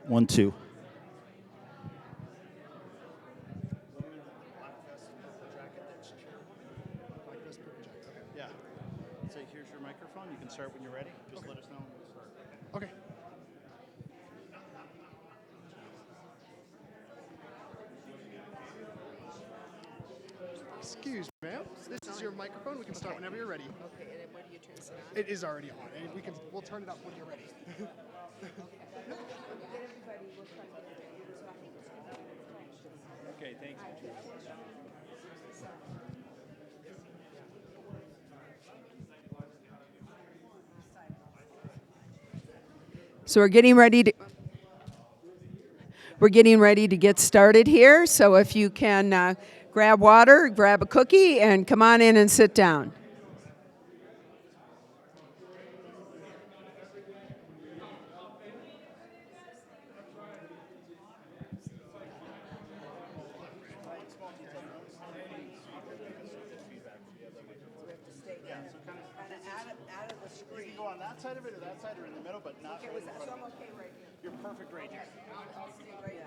1, 2. Yeah. So here's your microphone. You can start when you're ready. Just let us know when you start. Okay. Excuse me, ma'am. This is your microphone. We can start whenever you're ready. Okay, and then when do you turn it on? It is already on, and we'll turn it up when you're ready. Okay, thanks. So we're getting ready to get started here. So if you can grab water, grab a cookie, and come on in and sit down. Go on that side of it or that side or in the middle, but not right in front of you. Okay right here. You're perfect right here. I'll stay right here.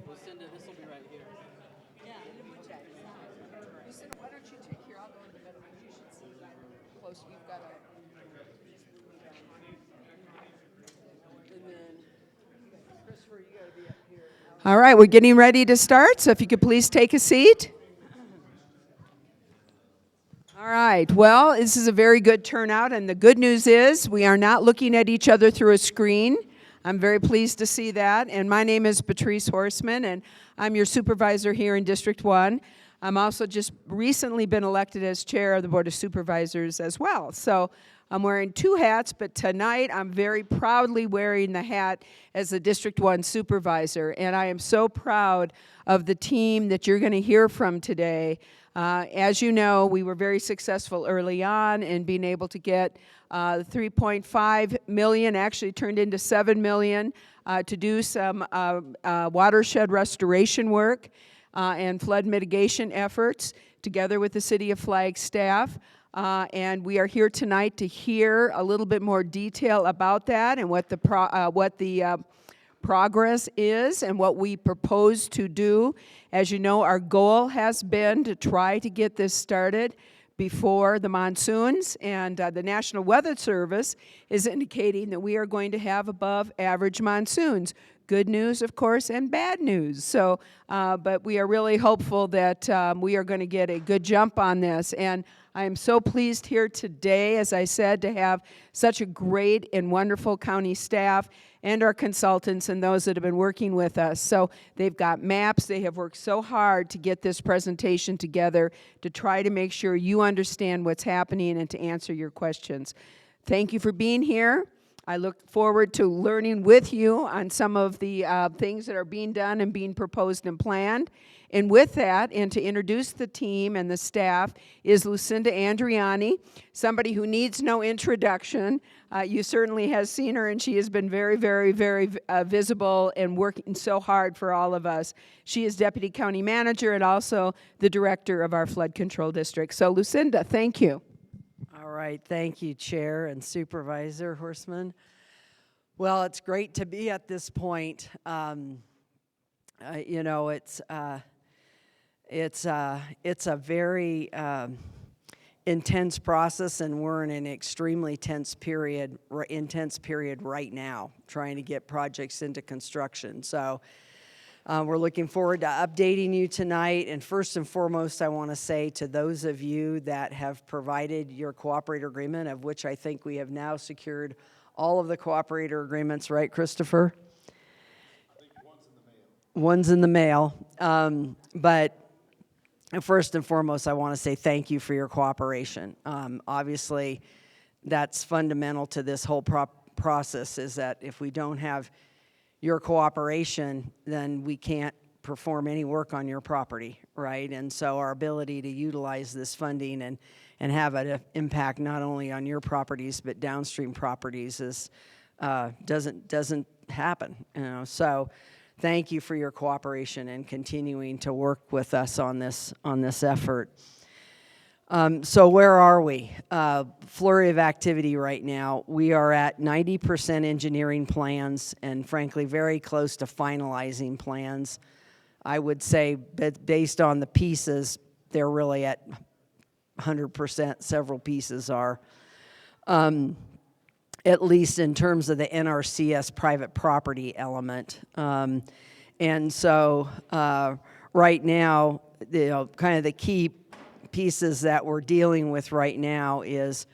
Lucinda, this will be right here. Yeah, Lucinda, why don't you take here? I'll go in the middle because you should see that close. You've got a. And then, Christopher, you got to be up here. All right, we're getting ready to start. So if you could please take a seat. All right, well, this is a very good turnout, and the good news is we are not looking at each other through a screen. I'm very pleased to see that, and my name is Patrice Horseman, and I'm your supervisor here in District 1. I'm also just recently been elected as chair of the Board of Supervisors as well. So I'm wearing two hats, but tonight I'm very proudly wearing the hat as the District 1 supervisor, and I am so proud of the team that you're going to hear from today. As you know, we were very successful early on in being able to get $3.5 million, actually turned into $7 million, to do some watershed restoration work and flood mitigation efforts together with the City of Flagstaff. And we are here tonight to hear a little bit more detail about that and what the progress is and what we propose to do. As you know, our goal has been to try to get this started before the monsoons, and the National Weather Service is indicating that we are going to have above average monsoons. Good news, of course, and bad news. So, but we are really hopeful that we are going to get a good jump on this. And I am so pleased here today, as I said, to have such a great and wonderful county staff and our consultants and those that have been working with us. So they've got maps. They have worked so hard to get this presentation together to try to make sure you understand what's happening and to answer your questions. Thank you for being here. I look forward to learning with you on some of the things that are being done and being proposed and planned. And with that, and to introduce the team and the staff, is Lucinda Andriani, somebody who needs no introduction. You certainly have seen her, and she has been very, very, very visible and working so hard for all of us. She is Deputy County Manager and also the Director of our Flood Control District. So, Lucinda, thank you. All right, thank you, Chair and Supervisor Horseman. Well, it's great to be at this point. You know, it's a very intense process, and we're in an extremely intense period right now, trying to get projects into construction. So we're looking forward to updating you tonight. And first and foremost, I want to say to those of you that have provided your cooperator agreement, of which I think we have now secured all of the cooperator agreements, right, Christopher? I think one's in the mail. But first and foremost, I want to say thank you for your cooperation. Obviously, that's fundamental to this whole process, is that if we don't have your cooperation, then we can't perform any work on your property, right? And so our ability to utilize this funding and have an impact not only on your properties but downstream properties is doesn't happen, you know. So thank you for your cooperation and continuing to work with us on this effort. So where are we? Flurry of activity right now. We are at 90% engineering plans and frankly very close to finalizing plans. I would say based on the pieces, they're really at 100%, several pieces are. At least in terms of the NRCS private property element. And so right now, kind of the key pieces that we're dealing with right now is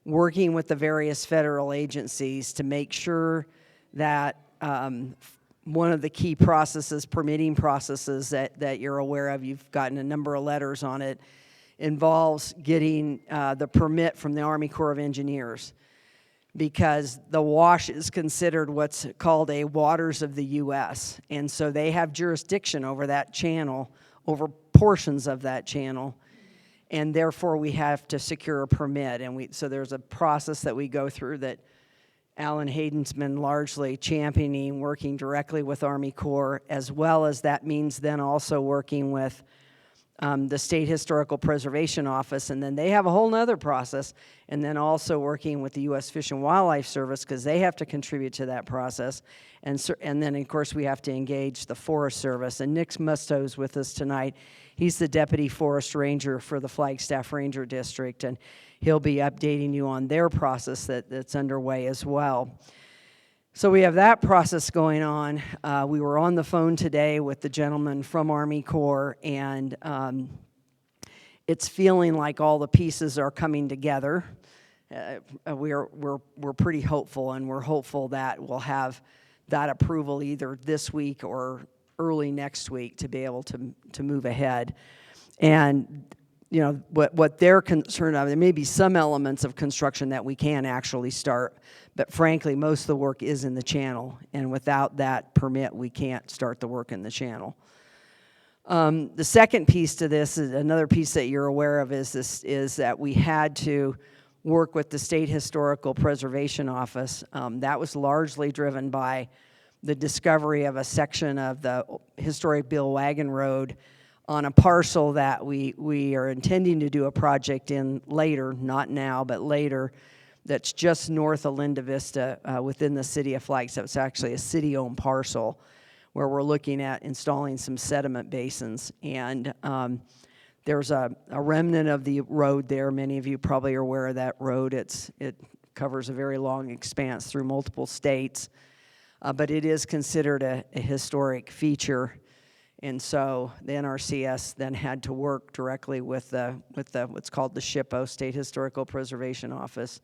working with the various federal agencies to make sure that one of the key processes, permitting processes that you're aware of, you've gotten a number of letters on it, involves getting the permit from the Army Corps of Engineers, because the Wash is considered what's called a waters of the U.S., and so they have jurisdiction over that channel, over portions of that channel, and therefore we have to secure a permit. And so there's a process that we go through that Alan Hayden's been largely championing, working directly with Army Corps, as well as that means then also working with the State Historical Preservation Office, and then they have a whole nother process, and then also working with the U.S. Fish and Wildlife Service, because they have to contribute to that process, and then of course we have to engage the Forest Service. And Nick Musto's with us tonight. He's the Deputy Forest Ranger for the Flagstaff Ranger District, and he'll be updating you on their process that's underway as well. So we have that process going on. We were on the phone today with the gentleman from Army Corps, and it's feeling like all the pieces are coming together. We're pretty hopeful, and we're hopeful that we'll have that approval either this week or early next week to be able to move ahead. And you know what they're concerned of, there may be some elements of construction that we can actually start, but frankly most of the work is in the channel, and without that permit we can't start the work in the channel. The second piece to this is another piece that you're aware of, is that we had to work with the State Historical Preservation Office. That was largely driven by the discovery of a section of the historic Bill Wagon Road on a parcel that we are intending to do a project in later, not now, but later, that's just north of Linda Vista within the city of Flagstaff. It's actually a city-owned parcel where we're looking at installing some sediment basins. And there's a remnant of the road there. Many of you probably are aware of that road. It covers a very long expanse through multiple states, but it is considered a historic feature. And so the NRCS then had to work directly with what's called the SHPO, State Historical Preservation Office,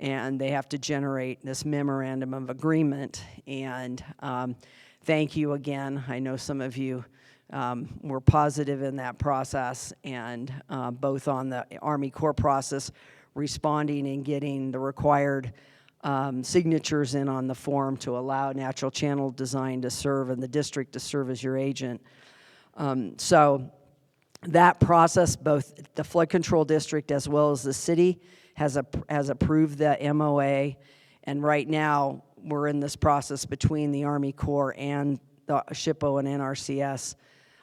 and they have to generate this memorandum of agreement. And thank you again. I know some of you were positive in that process, and both on the Army Corps process, responding and getting the required signatures in on the form to allow Natural Channel Design to serve and the district to serve as your agent. So that process, both the flood control district as well as the city has approved the MOA, and right now we're in this process between the Army Corps and the SHPO and NRCS.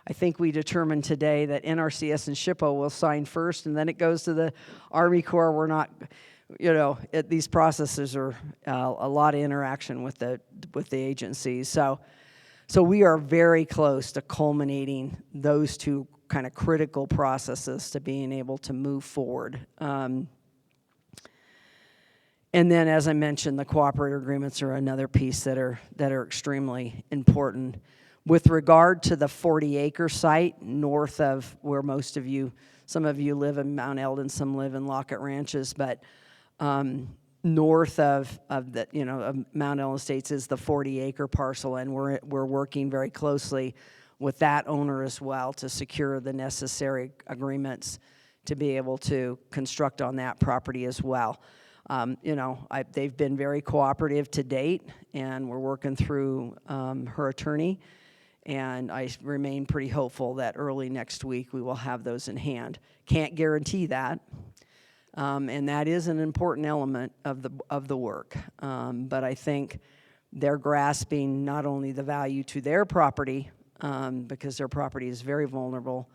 I think we determined today that NRCS and SHPO will sign first, and then it goes to the Army Corps. We're not, these processes are a lot of interaction with the agencies. So we are very close to culminating those two kind of critical processes to being able to move forward. And then, as I mentioned, the cooperative agreements are another piece that are extremely important. With regard to the 40-acre site north of where some of you live in Mount Elden, some live in Lockett Ranches, but north of Mount Elden Estates is the 40-acre parcel, and we're working very closely with that owner as well to secure the necessary agreements to be able to construct on that property as well. They've been very cooperative to date, and we're working through her attorney, and I remain pretty hopeful that early next week we will have those in hand. Can't guarantee that, and that is an important element of the work. But I think they're grasping not only the value to their property, because their property is very vulnerable,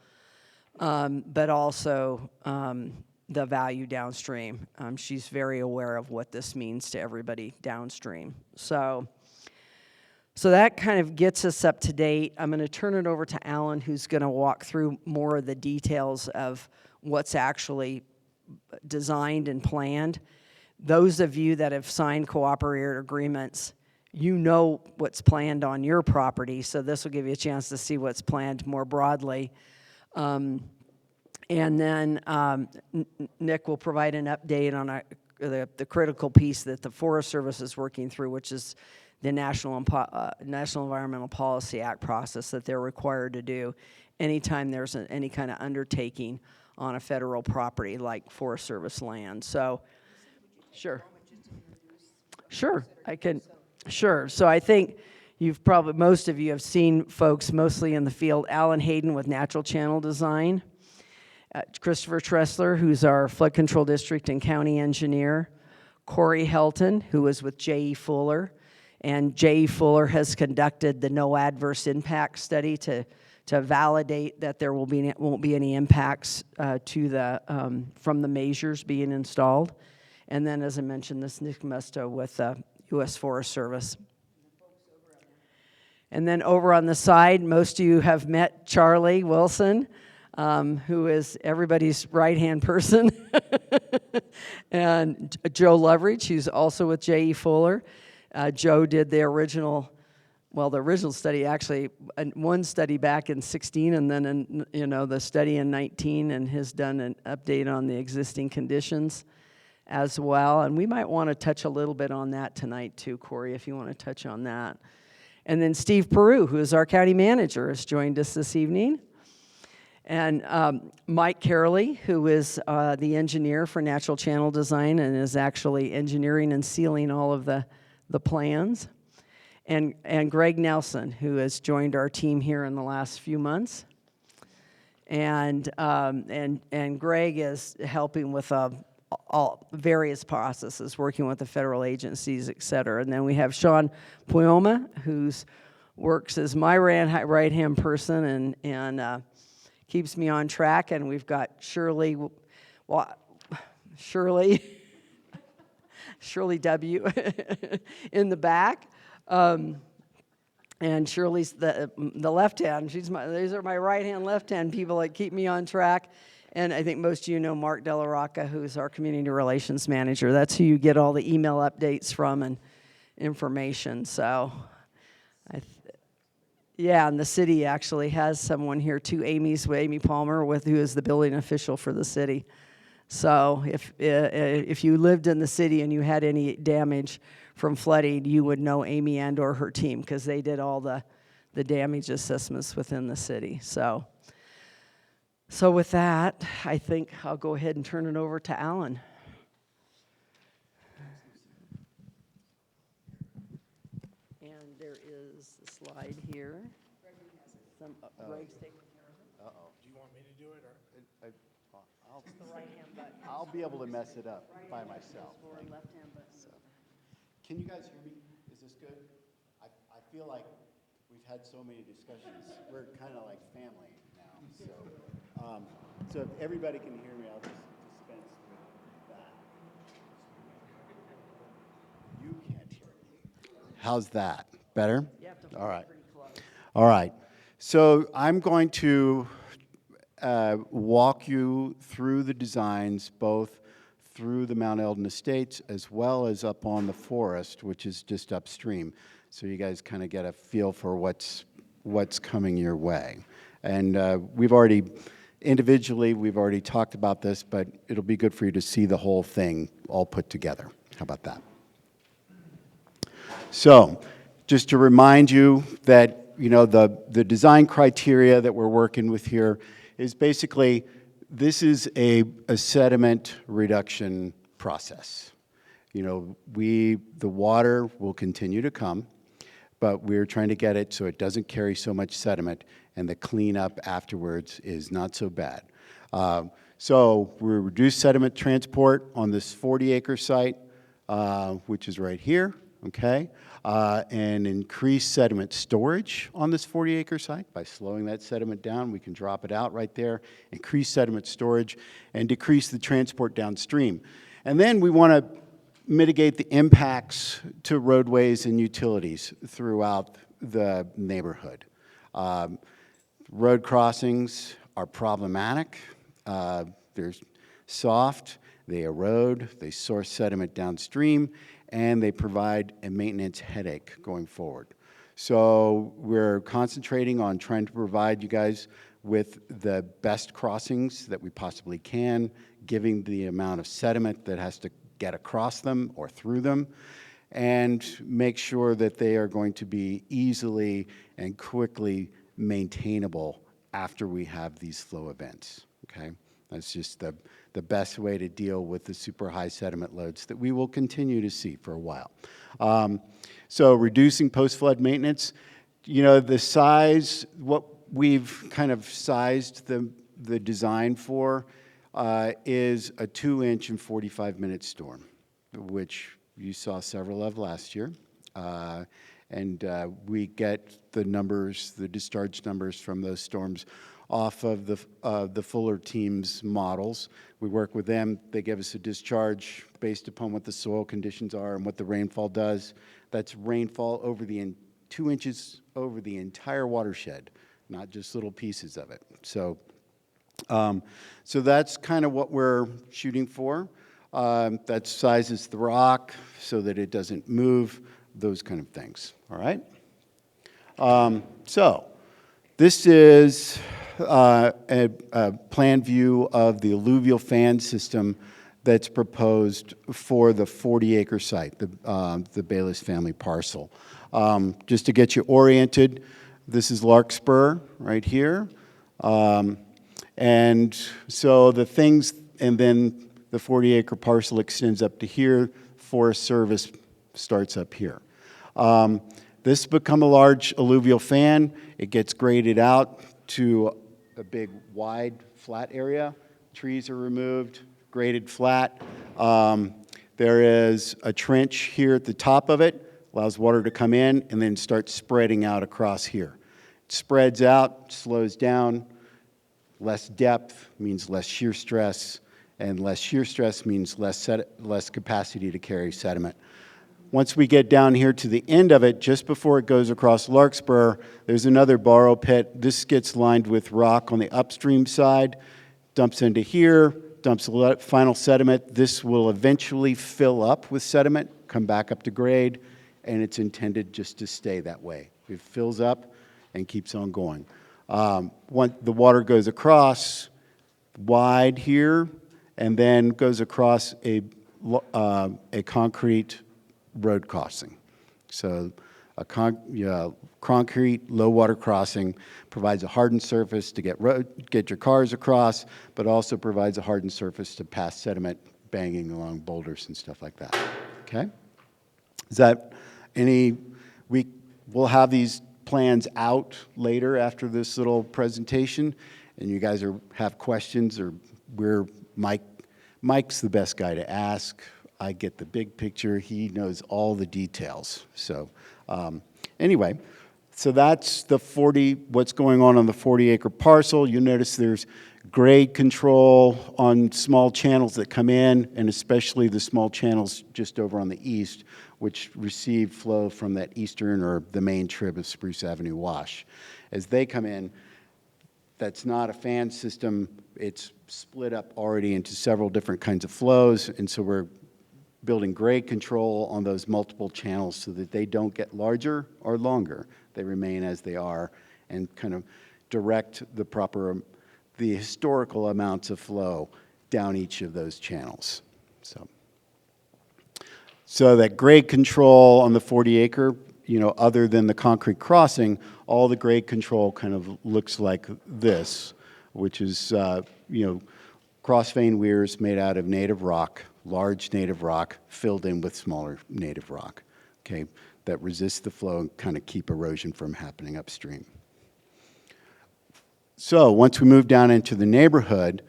but also the value downstream. She's very aware of what this means to everybody downstream. So that kind of gets us up to date. I'm going to turn it over to Alan, who's going to walk through more of the details of what's actually designed and planned. Those of you that have signed cooperative agreements, you know what's planned on your property, so this will give you a chance to see what's planned more broadly. And then Nick will provide an update on the critical piece that the Forest Service is working through, which is the National Environmental Policy Act process that they're required to do anytime there's any kind of undertaking on a federal property like Forest Service land. So, sure, I can, sure. So I think most of you have seen folks mostly in the field. Alan Hayden with Natural Channel Design, Christopher Tressler, who's our flood control district and county engineer, Corey Helton, who was with J.E. Fuller, and J.E. Fuller has conducted the no adverse impact study to validate that there won't be any impacts from the measures being installed. And then, as I mentioned, this Nick Musto with U.S. Forest Service. And then over on the side, most of you have met Charlie Wilson, who is everybody's right-hand person, and Joe Loveridge, who's also with J.E. Fuller. Joe did the original study, actually, one study back in 16, and then the study in 19, and has done an update on the existing conditions as well. And we might want to touch a little bit on that tonight too, Corey, if you want to touch on that. And then Steve Peru, who is our county manager, has joined us this evening. And Mike Carley, who is the engineer for Natural Channel Design and is actually engineering and sealing all of the plans. And Greg Nelson, who has joined our team here in the last few months. And Greg is helping with all various processes, working with the federal agencies, et cetera. And then we have Sean Puoma, who works as my right-hand person and keeps me on track. And we've got Shirley W. in the back. And Shirley's the left hand. These are my right hand, left hand people that keep me on track. And I think most of you know Mark Delarocca, who's our community relations manager. That's who you get all the email updates from and information. So, and the city actually has someone here too, Amy Palmer, who is the building official for the city. So if you lived in the city and you had any damage from flooding, you would know Amy and or her team, because they did all the damage assessments within the city. So with that, I think I'll go ahead and turn it over to Alan. And there is a slide here. Greg's taking care of it. Uh-oh. Do you want me to do it, or? The right hand button. I'll be able to mess it up by myself. Forward, left hand button. So. Can you guys hear me? Is this good? I feel like we've had so many discussions. We're kind of like family now. So if everybody can hear me, I'll just dispense with that. You can't hear me. How's that? Better? You have to All right. pretty close. All right. So I'm going to walk you through the designs, both through the Mount Elden Estates as well as up on the forest, which is just upstream. So you guys kind of get a feel for what's coming your way. And we've already talked about this, but it'll be good for you to see the whole thing all put together. How about that? So just to remind you that, the design criteria that we're working with here is basically, this is a sediment reduction process. The water will continue to come, but we're trying to get it so it doesn't carry so much sediment, and the cleanup afterwards is not so bad. So we reduce sediment transport on this 40-acre site, which is right here. okay? And increase sediment storage on this 40-acre site. By slowing that sediment down, we can drop it out right there, increase sediment storage, and decrease the transport downstream. And then we want to mitigate the impacts to roadways and utilities throughout the neighborhood. Road crossings are problematic. They're soft, they erode, they source sediment downstream, and they provide a maintenance headache going forward. So we're concentrating on trying to provide you guys with the best crossings that we possibly can, giving the amount of sediment that has to get across them or through them, and make sure that they are going to be easily and quickly maintainable after we have these flow events, okay? That's just the best way to deal with the super high sediment loads that we will continue to see for a while. So reducing post-flood maintenance, you know, the size, what we've kind of sized the design for is a 2-inch and 45-minute storm, which you saw several of last year. And we get the numbers, the discharge numbers from those storms off of the Fuller team's models. We work with them. They give us a discharge based upon what the soil conditions are and what the rainfall does. That's rainfall over 2 inches over the entire watershed, not just little pieces of it. So, so that's kind of what we're shooting for. That sizes the rock so that it doesn't move, those kind of things, all right? So this is a plan view of the alluvial fan system that's proposed for the 40-acre site, the Bayless family parcel. Just to get you oriented, this is Larkspur right here. And so the things, and then the 40-acre parcel extends up to here. Forest Service starts up here. This has become a large alluvial fan. It gets graded out to a big, wide, flat area. Trees are removed, graded flat. There is a trench here at the top of it, allows water to come in and then start spreading out across here. It spreads out, slows down. Less depth means less shear stress, and less shear stress means less capacity to carry sediment. Once we get down here to the end of it, just before it goes across Larkspur, there's another borrow pit. This gets lined with rock on the upstream side, dumps into here, dumps final sediment. This will eventually fill up with sediment, come back up to grade, and it's intended just to stay that way. It fills up and keeps on going. Once the water goes across wide here and then goes across a concrete road crossing. So a concrete low water crossing provides a hardened surface to get your cars across, but also provides a hardened surface to pass sediment banging along boulders and stuff like that. Okay? Is that we'll have these plans out later after this little presentation, and you guys have questions, or Mike's the best guy to ask. I get the big picture. He knows all the details. So anyway, so that's what's going on the 40-acre parcel. You'll notice there's grade control on small channels that come in, and especially the small channels just over on the east, which receive flow from that eastern or the main trib of Spruce Avenue Wash. As they come in, that's not a fan system. It's split up already into several different kinds of flows, and so we're building grade control on those multiple channels so that they don't get larger or longer. They remain as they are and kind of direct the historical amounts of flow down each of those channels. So that grade control on the 40-acre, other than the concrete crossing, all the grade control kind of looks like this, which is, cross vein weirs made out of native rock, large native rock filled in with smaller native rock, okay, that resist the flow and kind of keep erosion from happening upstream. So once we move down into the neighborhood,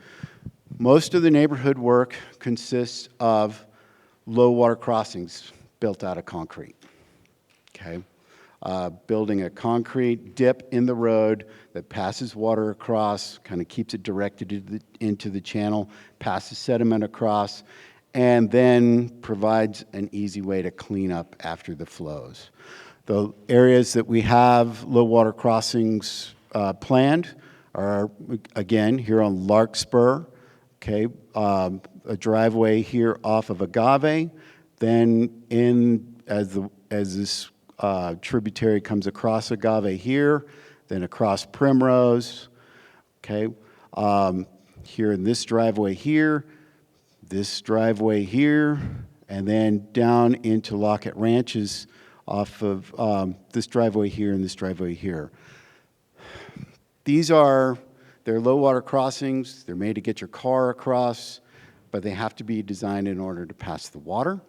most of the neighborhood work consists of low water crossings built out of concrete. okay? Building a concrete dip in the road that passes water across, kind of keeps it directed into the channel, passes sediment across, and then provides an easy way to clean up after the flows. The areas that we have low water crossings planned are, again, here on Larkspur, okay, a driveway here off of Agave, then as this tributary comes across Agave here, then across Primrose, okay, here in this driveway here, and then down into Lockett Ranches off of this driveway here and this driveway here. They're low water crossings. They're made to get your car across, but they have to be designed in order to pass the water,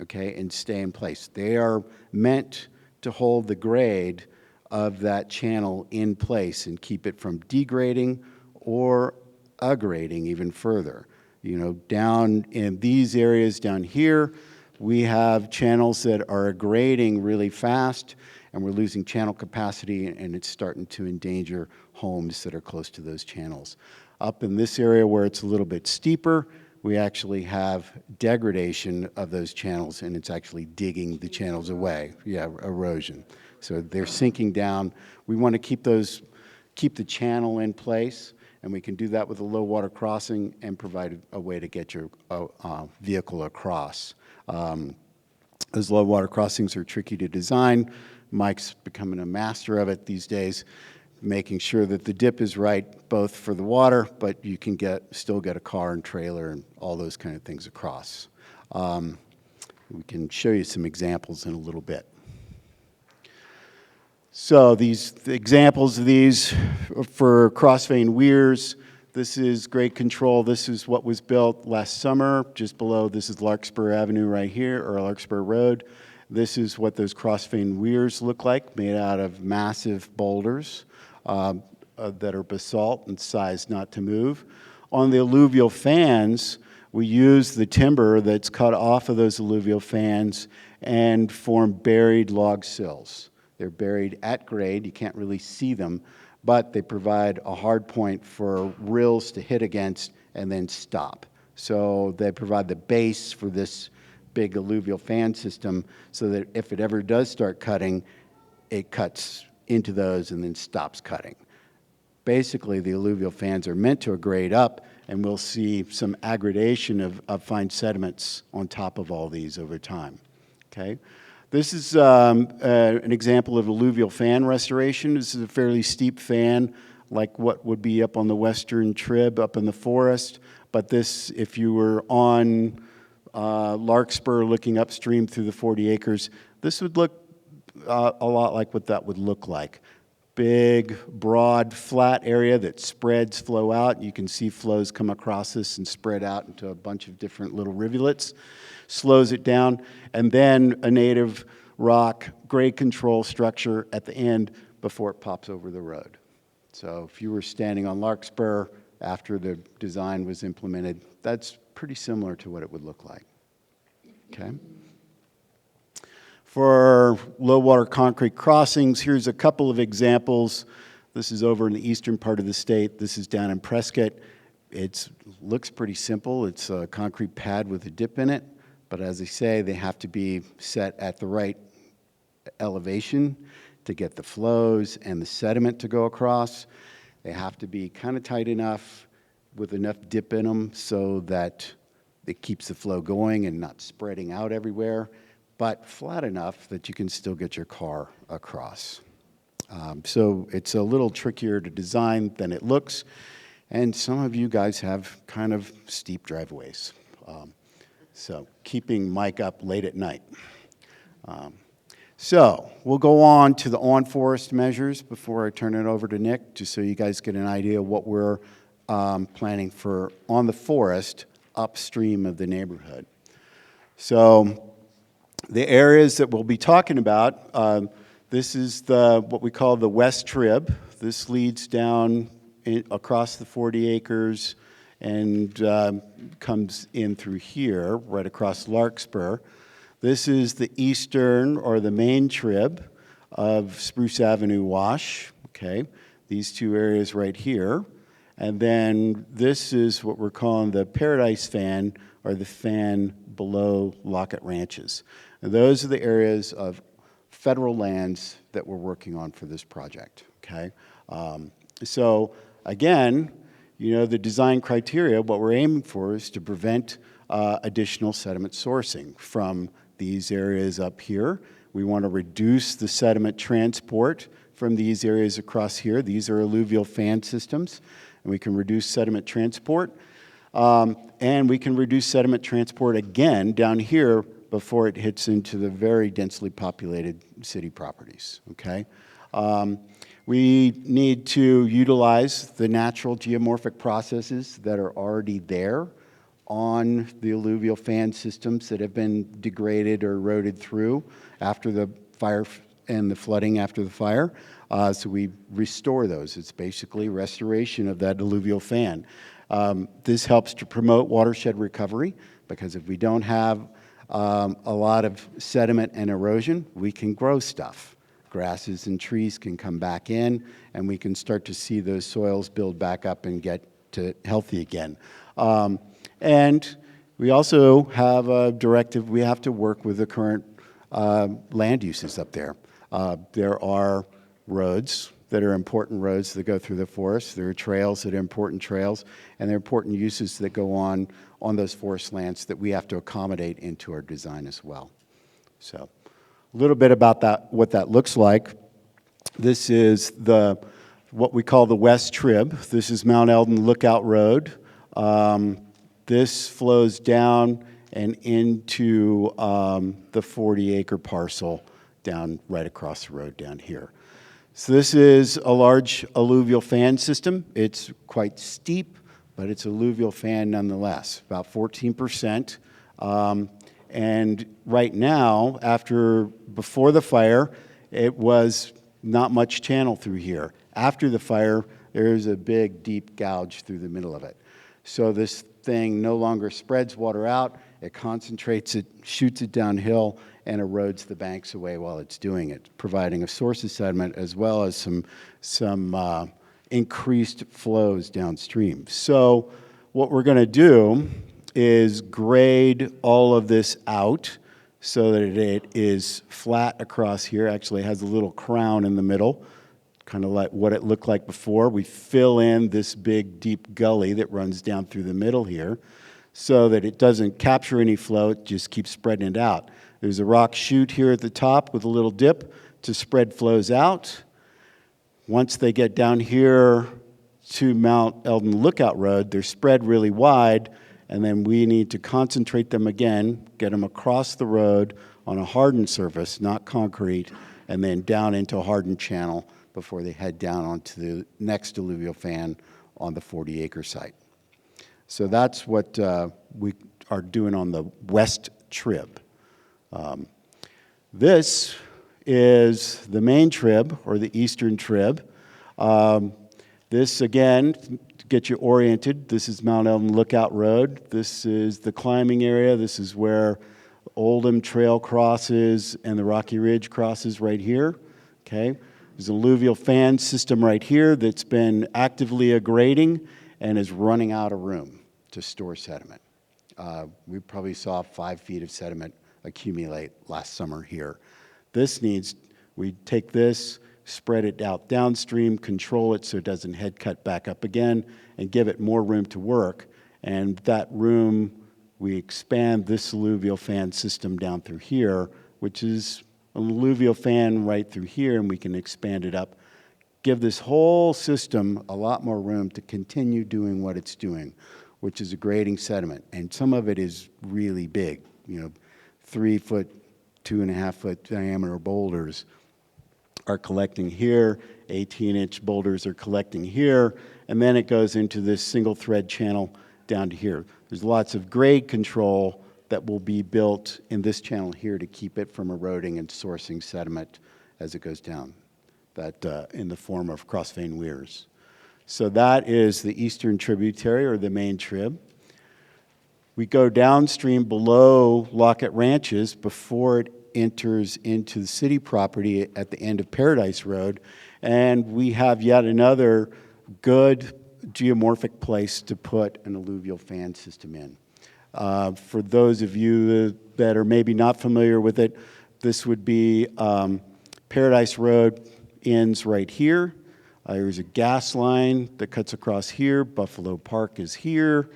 okay, and stay in place. They are meant to hold the grade of that channel in place and keep it from degrading or aggrading even further. You know, down in these areas down here, we have channels that are aggrading really fast, and we're losing channel capacity, and it's starting to endanger homes that are close to those channels. Up in this area where it's a little bit steeper, we actually have degradation of those channels, and it's actually digging the channels away. Yeah, erosion. So they're sinking down. We want to keep the channel in place, and we can do that with a low water crossing and provide a way to get your vehicle across. Those low water crossings are tricky to design. Mike's becoming a master of it these days, making sure that the dip is right both for the water, but you can still get a car and trailer and all those kind of things across. We can show you some examples in a little bit. So the examples of these for crossvein weirs, this is grade control. This is what was built last summer, just below. This is Larkspur Avenue right here, or Larkspur Road. This is what those crossvein weirs look like, made out of massive boulders that are basalt and sized not to move. On the alluvial fans, we use the timber that's cut off of those alluvial fans and form buried log sills. They're buried at grade. You can't really see them, but they provide a hard point for rills to hit against and then stop. So they provide the base for this big alluvial fan system so that if it ever does start cutting, it cuts into those and then stops cutting. Basically, the alluvial fans are meant to grade up, and we'll see some aggradation of fine sediments on top of all these over time. Okay? This is an example of alluvial fan restoration. This is a fairly steep fan, like what would be up on the western trib up in the forest. But this, if you were on Larkspur looking upstream through the 40 acres, this would look a lot like what that would look like. Big, broad, flat area that spreads flow out. You can see flows come across this and spread out into a bunch of different little rivulets. Slows it down, and then a native rock grade control structure at the end before it pops over the road. So if you were standing on Larkspur after the design was implemented, that's pretty similar to what it would look like. Okay. For low water concrete crossings, here's a couple of examples. This is over in the eastern part of the state. This is down in Prescott. It looks pretty simple. It's a concrete pad with a dip in it. But as I say, they have to be set at the right elevation to get the flows and the sediment to go across. They have to be kind of tight enough with enough dip in them so that it keeps the flow going and not spreading out everywhere, but flat enough that you can still get your car across. So it's a little trickier to design than it looks, and some of you guys have kind of steep driveways. So keeping Mike up late at night. So we'll go on to the on-forest measures before I turn it over to Nick, just so you guys get an idea of what we're planning for on the forest upstream of the neighborhood. So the areas that we'll be talking about, this is what we call the West Trib. This leads down across the 40 acres and comes in through here, right across Larkspur. This is the eastern or the main trib of Spruce Avenue Wash, okay? These two areas right here. And then this is what we're calling the Paradise Fan, or the fan below Lockett Ranches. And those are the areas of federal lands that we're working on for this project, okay? So again, you know, the design criteria, what we're aiming for is to prevent additional sediment sourcing from these areas up here. We want to reduce the sediment transport from these areas across here. These are alluvial fan systems, and we can reduce sediment transport. And we can reduce sediment transport again down here before it hits into the very densely populated city properties, okay? We need to utilize the natural geomorphic processes that are already there on the alluvial fan systems that have been degraded or eroded through after the fire and the flooding after the fire. So we restore those. It's basically restoration of that alluvial fan. This helps to promote watershed recovery, because if we don't have a lot of sediment and erosion, we can grow stuff. Grasses and trees can come back in, and we can start to see those soils build back up and get to healthy again. And we also have a directive, we have to work with the current land uses up there. There are roads that are important roads that go through the forest. There are trails that are important trails, and there are important uses that go on those forest lands that we have to accommodate into our design as well. So a little bit about that, what that looks like. This is what we call the West Trib. This is Mount Elden Lookout Road. This flows down and into the 40-acre parcel down right across the road down here. So this is a large alluvial fan system. It's quite steep, but it's alluvial fan nonetheless, about 14%. And right now, before the fire, it was not much channel through here. After the fire, there's a big, deep gouge through the middle of it. So this thing no longer spreads water out, it concentrates it, shoots it downhill, and erodes the banks away while it's doing it, providing a source of sediment as well as some increased flows downstream. So what we're going to do is grade all of this out so that it is flat across here. Actually, it has a little crown in the middle, kind of like what it looked like before. We fill in this big, deep gully that runs down through the middle here so that it doesn't capture any flow, it just keeps spreading it out. There's a rock chute here at the top with a little dip to spread flows out. Once they get down here to Mount Elden Lookout Road, they're spread really wide, and then we need to concentrate them again, get them across the road on a hardened surface, not concrete, and then down into a hardened channel before they head down onto the next alluvial fan on the 40-acre site. So that's what we are doing on the West Trib. This is the main trib, or the eastern trib. This, again, to get you oriented, this is Mount Elden Lookout Road. This is the climbing area. This is where Oldham Trail crosses and the Rocky Ridge crosses right here, okay? There's an alluvial fan system right here that's been actively aggrading and is running out of room to store sediment. We probably saw 5 feet of sediment accumulate last summer here. We take this, spread it out downstream, control it so it doesn't head cut back up again, and give it more room to work. And that room, we expand this alluvial fan system down through here, which is an alluvial fan right through here, and we can expand it up, give this whole system a lot more room to continue doing what it's doing, which is aggrading sediment. And some of it is really big, 3 foot, 2.5 foot diameter boulders are collecting here, 18-inch boulders are collecting here, and then it goes into this single thread channel down to here. There's lots of grade control that will be built in this channel here to keep it from eroding and sourcing sediment as it goes down, that in the form of cross-vein weirs. So that is the eastern tributary, or the main trib. We go downstream below Lockett Ranches before it enters into the city property at the end of Paradise Road, and we have yet another good geomorphic place to put an alluvial fan system in. For those of you that are maybe not familiar with it, this would be Paradise Road ends right here. There's a gas line that cuts across here. Buffalo Park is here.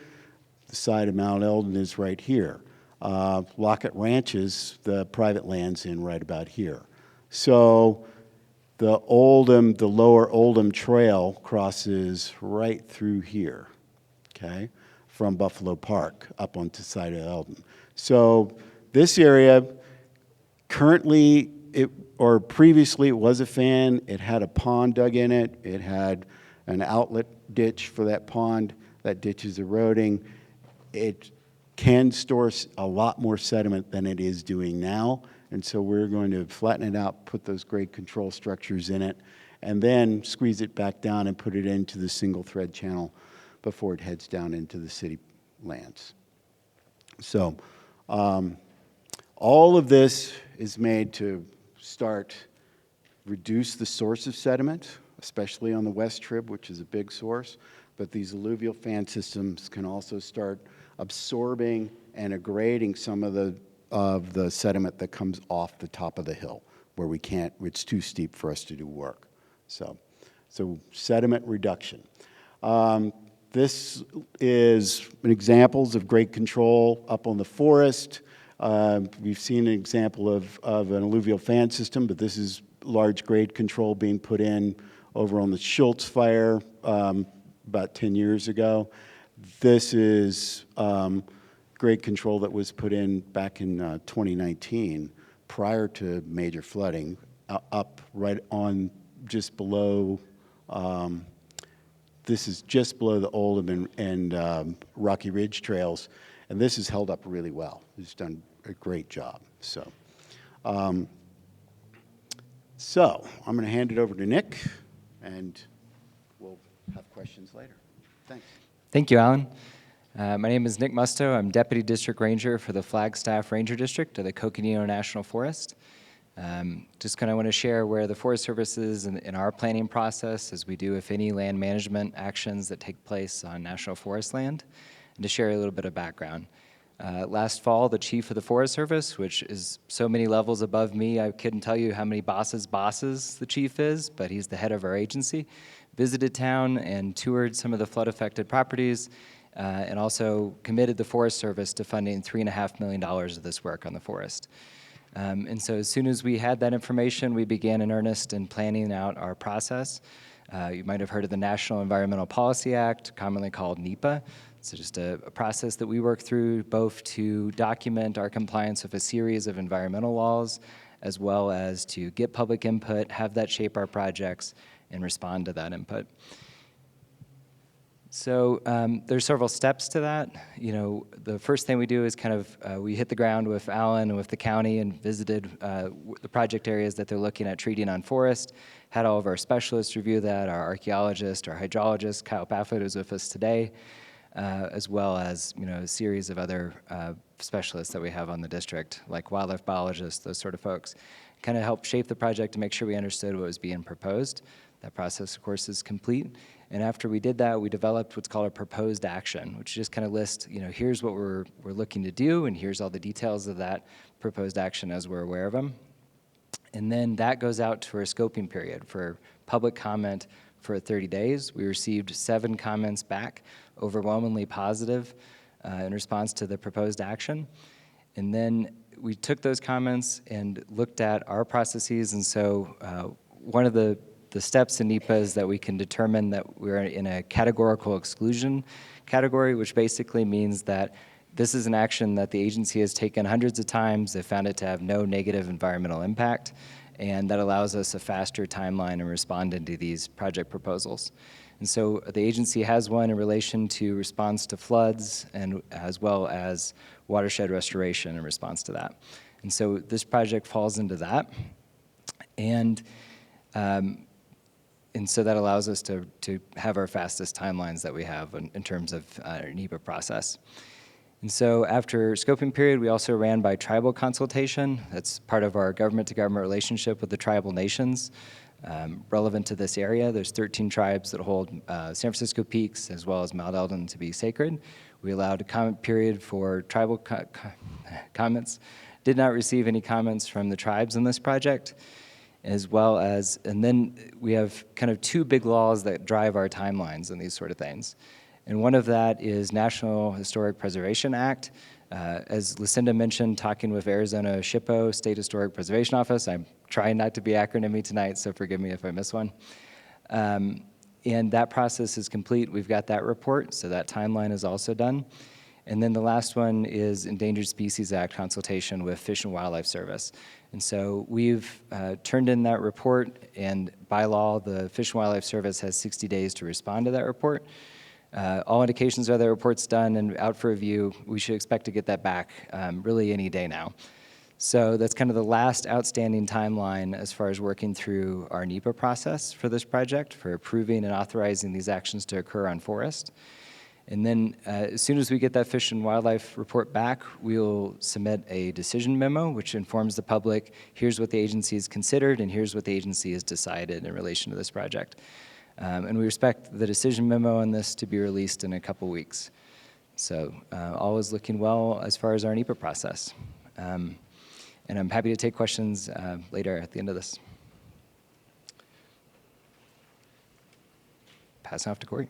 The side of Mount Elden is right here. Lockett Ranches, the private land's in right about here. So the lower Oldham Trail crosses right through here, okay, from Buffalo Park up onto the side of Elden. So this area, currently, previously it was a fan. It had a pond dug in it. It had an outlet ditch for that pond. That ditch is eroding. It can store a lot more sediment than it is doing now, and so we're going to flatten it out, put those grade control structures in it, and then squeeze it back down and put it into the single thread channel before it heads down into the city lands. So all of this is made to start reduce the source of sediment, especially on the west trib, which is a big source, but these alluvial fan systems can also start absorbing and aggrading some of the sediment that comes off the top of the hill where we can't, it's too steep for us to do work. So sediment reduction. This is examples of grade control up on the forest. We've seen an example of an alluvial fan system, but this is large grade control being put in over on the Schultz fire about 10 years ago. This is grade control that was put in back in 2019 prior to major flooding up right on just below, this is just below the Oldham and Rocky Ridge trails, and this has held up really well. It's done a great job. So I'm going to hand it over to Nick, and we'll have questions later. Thanks. Thank you, Alan. My name is Nick Musto. I'm Deputy District Ranger for the Flagstaff Ranger District of the Coconino National Forest. Just kind of want to share where the Forest Service is in our planning process as we do, if any, land management actions that take place on national forest land, and to share a little bit of background. Last fall, the Chief of the Forest Service, which is so many levels above me, I couldn't tell you how many bosses the Chief is, but he's the head of our agency, visited town and toured some of the flood-affected properties, and also committed the Forest Service to funding $3.5 million of this work on the forest. And so as soon as we had that information, we began in earnest in planning out our process. You might have heard of the National Environmental Policy Act, commonly called NEPA. So just a process that we work through both to document our compliance with a series of environmental laws, as well as to get public input, have that shape our projects, and respond to that input. So there's several steps to that. You know, the first thing we do is kind of, we hit the ground with Alan and with the county and visited the project areas that they're looking at treating on forest, had all of our specialists review that, our archaeologist, our hydrologist, Kyle Pafford, who's with us today, as well as, you know, a series of other specialists that we have on the district, like wildlife biologists, those sort of folks, kind of helped shape the project to make sure we understood what was being proposed. That process, of course, is complete. And after we did that, we developed what's called a proposed action, which just kind of lists, you know, here's what we're looking to do, and here's all the details of that proposed action as we're aware of them. And then that goes out for a scoping period for public comment for 30 days. We received 7 comments back, overwhelmingly positive in response to the proposed action. And then we took those comments and looked at our processes, and so one of the steps in NEPA is that we can determine that we're in a categorical exclusion category, which basically means that this is an action that the agency has taken hundreds of times. They found it to have no negative environmental impact, and that allows us a faster timeline in responding to these project proposals. And so the agency has one in relation to response to floods and as well as watershed restoration in response to that. And so this project falls into that. And so that allows us to have our fastest timelines that we have in terms of our NEPA process. And so after scoping period, we also ran by tribal consultation. That's part of our government-to-government relationship with the tribal nations. Relevant to this area, there's 13 tribes that hold San Francisco Peaks as well as Mount Elden to be sacred. We allowed a comment period for tribal comments. Did not receive any comments from the tribes in this project, as well as, and then we have kind of two big laws that drive our timelines and these sort of things. And one of that is National Historic Preservation Act. As Lucinda mentioned, talking with Arizona SHPO, State Historic Preservation Office, I'm trying not to be acronymy tonight, so forgive me if I miss one. And that process is complete. We've got that report, so that timeline is also done. And then the last one is Endangered Species Act consultation with Fish and Wildlife Service. And so we've turned in that report, and by law, the Fish and Wildlife Service has 60 days to respond to that report. All indications are the report's done and out for review. We should expect to get that back really any day now. So that's kind of the last outstanding timeline as far as working through our NEPA process for this project, for approving and authorizing these actions to occur on forest. And then as soon as we get that Fish and Wildlife report back, we'll submit a decision memo, which informs the public, here's what the agency has considered, and here's what the agency has decided in relation to this project. And we expect the decision memo on this to be released in a couple weeks. So all is looking well as far as our NEPA process. And I'm happy to take questions later at the end of this. Passing off to Corey.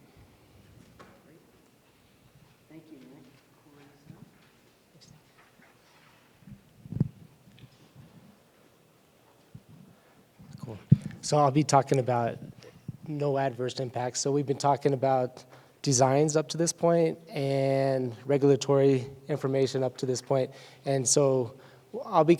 Thank you, Nick. Cool. So I'll be talking about no adverse impacts. So we've been talking about designs up to this point and regulatory information up to this point. And so I'll be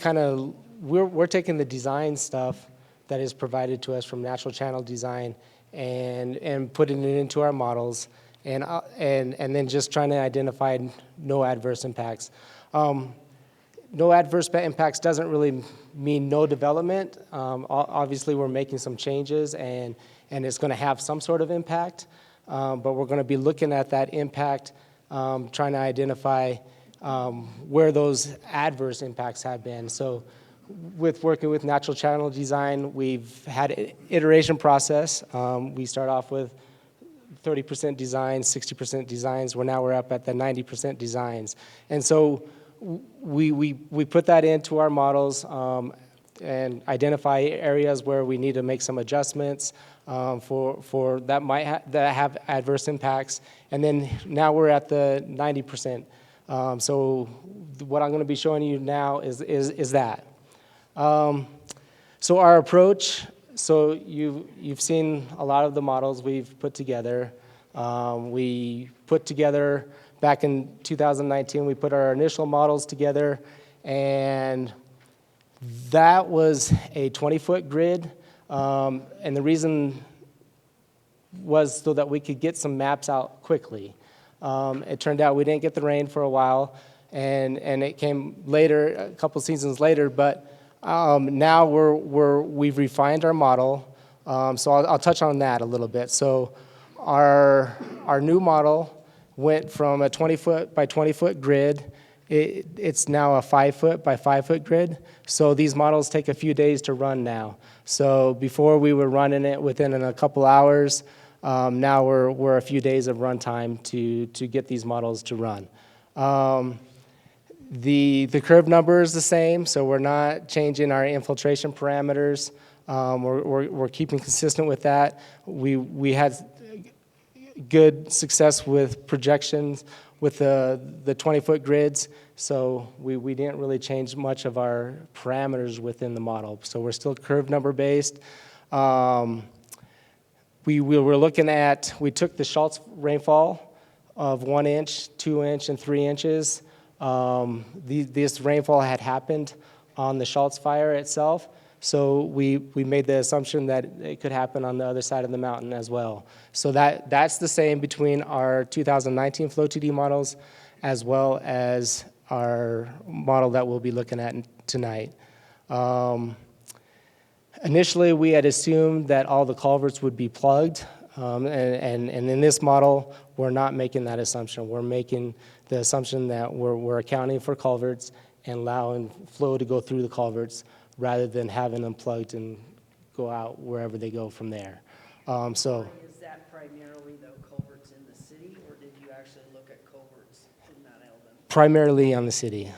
we're taking the design stuff that is provided to us from Natural Channel Design and putting it into our models and then just trying to identify no adverse impacts. No adverse impacts doesn't really mean no development. Obviously, we're making some changes and it's going to have some sort of impact, but we're going to be looking at that impact, trying to identify where those adverse impacts have been. So with working with Natural Channel Design, we've had an iteration process. We start off with 30% designs, 60% designs. We're up at the 90% designs. And so we put that into our models and identify areas where we need to make some adjustments for that might that have adverse impacts. And then now we're at the 90%. So what I'm going to be showing you now is that. So our approach. So you've seen a lot of the models we've put together. We put together back in 2019. We put our initial models together, and that was a 20-foot grid. And the reason was so that we could get some maps out quickly. It turned out we didn't get the rain for a while, and it came later, a couple seasons later. But now we've refined our model. So I'll touch on that a little bit. So our new model went from a 20-foot by 20-foot grid. It's now a 5-foot by 5-foot grid. So these models take a few days to run now. So before we were running it within a couple hours. Now we're a few days of runtime to get these models to run. The curve number is the same, so we're not changing our infiltration parameters. We're keeping consistent with that. We had good success with projections with the 20-foot grids, so we didn't really change much of our parameters within the model. So we're still curve number based. We were looking at, we took the Schultz rainfall of 1 inch, 2 inch, and 3 inches. This rainfall had happened on the Schultz fire itself, so we made the assumption that it could happen on the other side of the mountain as well. So that's the same between our 2019 Flow2D models as well as our model that we'll be looking at tonight. Initially, we had assumed that all the culverts would be plugged. And in this model, we're not making that assumption. We're making the assumption that we're accounting for culverts and allowing flow to go through the culverts rather than having them plugged and go out wherever they go from there. So Is that primarily, though, culverts in the city, or did you actually look at culverts in Mount Elden? primarily on the city.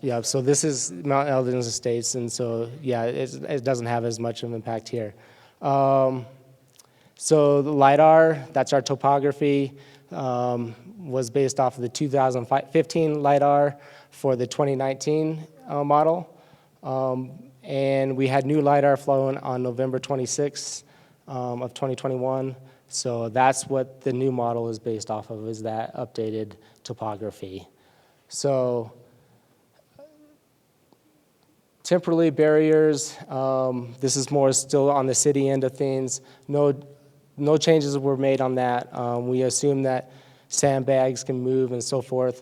Yeah, so this is Mount Eldon's estates, and so, yeah, it doesn't have as much of an impact here. So the LiDAR, that's our topography, was based off of the 2015 LiDAR for the 2019 model. And we had new LiDAR flowing on November 26th of 2021. So that's what the new model is based off of, is that updated topography. So temporary barriers, this is more still on the city end of things. No changes were made on that. We assume that sandbags can move and so forth.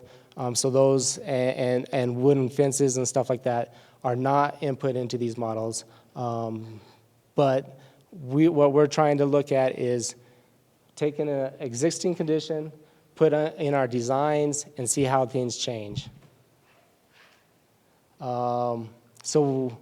So those and wooden fences and stuff like that are not input into these models. But what we're trying to look at is taking an existing condition, put it in our designs, and see how things change. So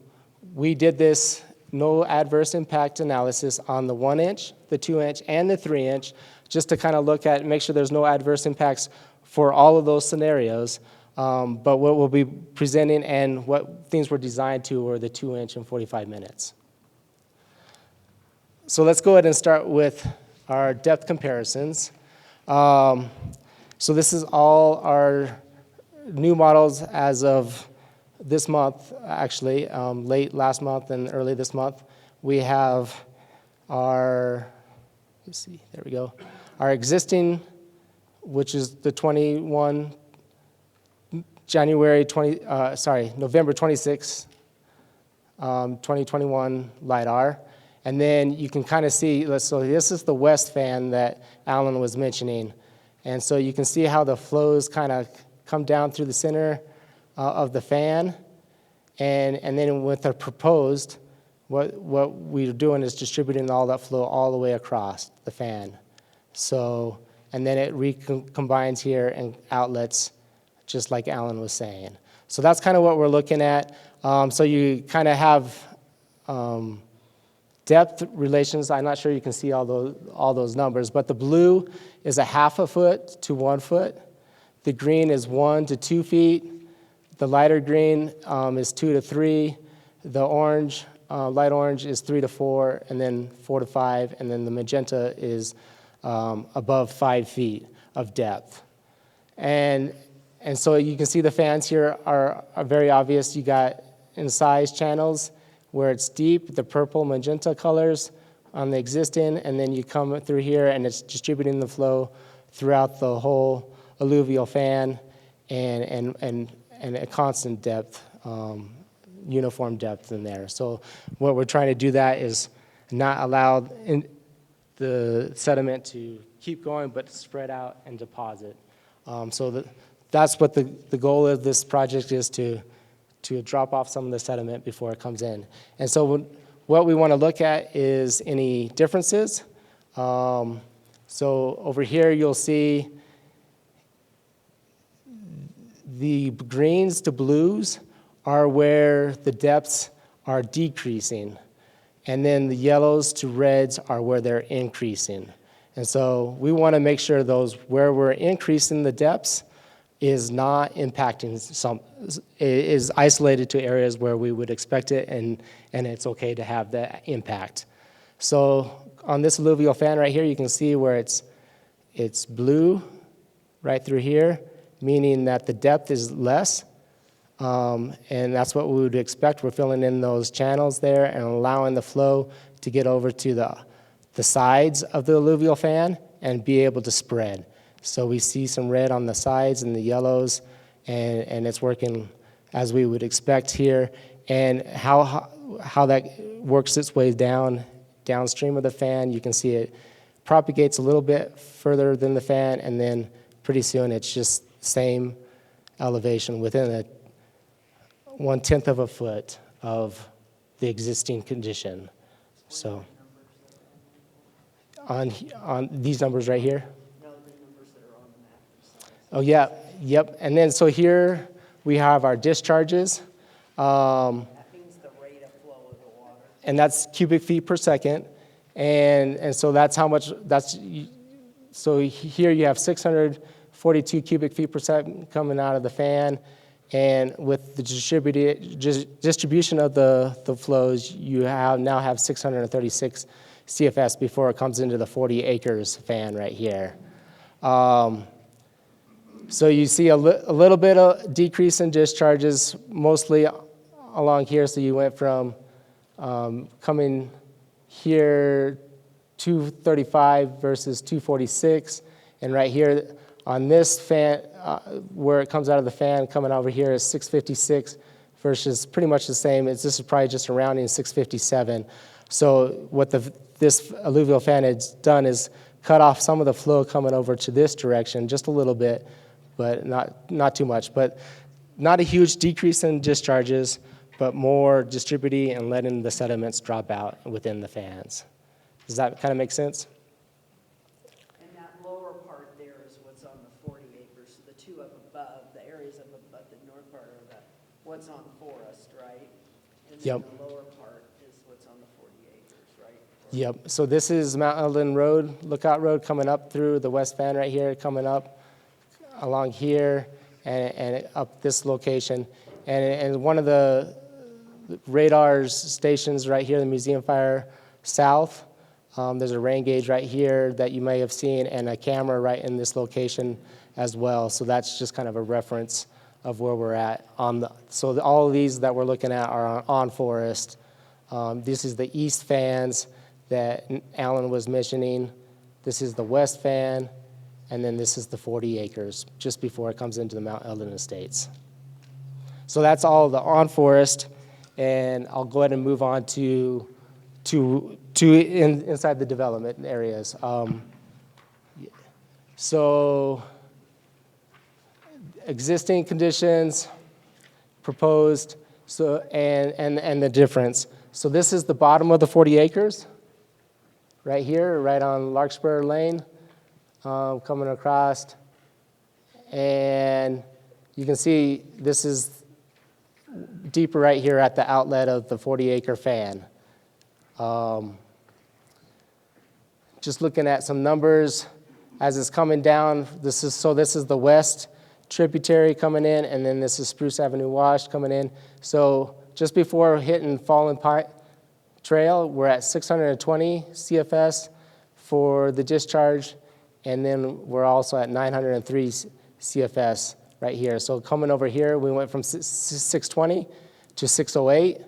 we did this no adverse impact analysis on the 1 inch, the 2 inch, and the 3 inch, just to kind of look at, make sure there's no adverse impacts for all of those scenarios. But what we'll be presenting and what things were designed to were the 2 inch and 45 minutes. So let's go ahead and start with our depth comparisons. So this is all our new models as of this month, actually, late last month and early this month. We have our, let's see, there we go, our existing, which is the November 26, 2021 LiDAR. And then you can kind of see, so this is the west fan that Alan was mentioning. And so you can see how the flows kind of come down through the center of the fan. And then with the proposed, what we're doing is distributing all that flow all the way across the fan. So, and then it recombines here and outlets, just like Alan was saying. So that's kind of what we're looking at. So you kind of have depth relations. I'm not sure you can see all those numbers, but the blue is 1/2 foot to 1 foot. The green is 1 to 2 feet. The lighter green is 2 to 3. The orange, light orange, is 3 to 4, and then 4 to 5, and then the magenta is above 5 feet of depth. And so you can see the fans here are very obvious. You got incised channels where it's deep, the purple, magenta colors on the existing, and then you come through here and it's distributing the flow throughout the whole alluvial fan and a constant depth, uniform depth in there. So what we're trying to do that is not allow the sediment to keep going, but spread out and deposit. So that's what the goal of this project is, to drop off some of the sediment before it comes in. And so what we want to look at is any differences. So over here you'll see the greens to blues are where the depths are decreasing. And then the yellows to reds are where they're increasing. And so we want to make sure those where we're increasing the depths is not impacting is isolated to areas where we would expect it, and it's okay to have that impact. So on this alluvial fan right here, you can see where it's blue right through here, meaning that the depth is less, and that's what we would expect. We're filling in those channels there and allowing the flow to get over to the sides of the alluvial fan and be able to spread. So we see some red on the sides and the yellows, and it's working as we would expect here. And how that works its way downstream of the fan, you can see it propagates a little bit further than the fan, and then pretty soon it's just same elevation within 1/10 of a foot of the existing condition. So on these numbers right here? No, the numbers that are on the map. Oh, yeah, yep. And then so here we have our discharges. That means the rate of flow of the water. And that's cubic feet per second. And so that's how much, so here you have 642 cubic feet per second coming out of the fan. And with the distribution of the flows, you now have 636 CFS before it comes into the 40 acres fan right here. So you see a little bit of decrease in discharges, mostly along here. So you went from coming here 235 versus 246, and right here on this fan, where it comes out of the fan, coming over here is 656 versus pretty much the same. This is probably just a rounding 657. So what this alluvial fan has done is cut off some of the flow coming over to this direction, just a little bit, but not too much. But not a huge decrease in discharges, but more distributing and letting the sediments drop out within the fans. Does that kind of make sense? And that lower part there is what's on the 40 acres. The two up above, the areas up above the north part are what's on forest, right? And then Yep. the lower part is what's on the 40 acres, right? Yep. So this is Mount Elden Road, Lookout Road, coming up through the west fan right here, coming up along here and up this location. And one of the radar stations right here, the Museum Fire South, there's a rain gauge right here that you may have seen, and a camera right in this location as well. So that's just kind of a reference of where we're at. So all of these that we're looking at are on forest. This is the east fans that Alan was mentioning. This is the west fan, and then this is the 40 acres, just before it comes into the Mount Elden Estates. So that's all the on forest, and I'll go ahead and move on to inside the development areas. So existing conditions, proposed, so and the difference. So this is the bottom of the 40 acres, right here, right on Larkspur Lane, coming across, and you can see this is deeper right here at the outlet of the 40-acre fan. Just looking at some numbers as it's coming down. This is the west tributary coming in, and then this is Spruce Avenue Wash coming in. So just before hitting Fallen Pine Trail, we're at 620 CFS for the discharge, and then we're also at 903 CFS right here. So coming over here, we went from 620 to 608,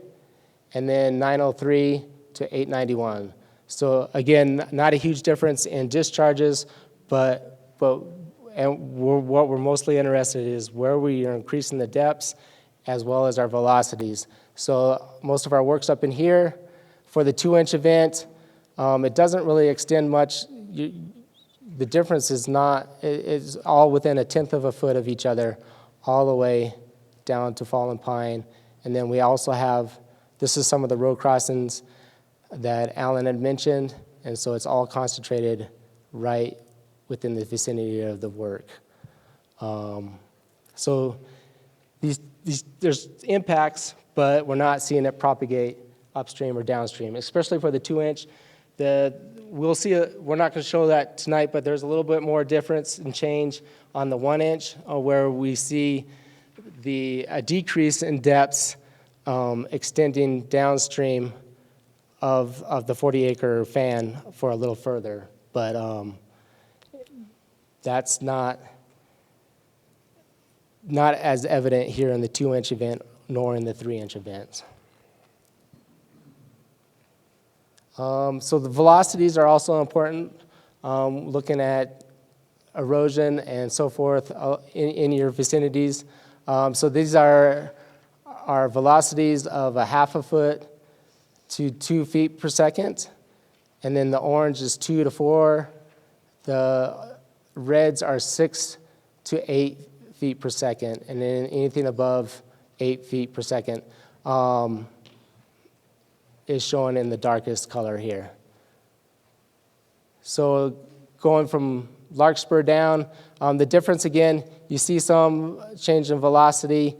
and then 903 to 891. So again, not a huge difference in discharges, but what we're mostly interested in is where we are increasing the depths as well as our velocities. So most of our work's up in here. For the 2-inch event, it doesn't really extend much. The difference is it's all within 1/10 of a foot of each other, all the way down to Fallen Pine. And then we also have, this is some of the road crossings that Alan had mentioned, and so it's all concentrated right within the vicinity of the work. So there's impacts, but we're not seeing it propagate upstream or downstream, especially for the 2-inch. We'll see, we're not going to show that tonight, but there's a little bit more difference and change on the 1-inch, where we see a decrease in depths extending downstream of the 40-acre fan for a little further. But that's not as evident here in the 2-inch event nor in the 3-inch events. So the velocities are also important, looking at erosion and so forth in your vicinities. So these are our velocities of 1/2 foot to 2 feet per second. And then the orange is 2 to 4. The reds are 6 to 8 feet per second. And then anything above 8 feet per second is shown in the darkest color here. So going from Larkspur down, the difference again, you see some change in velocity,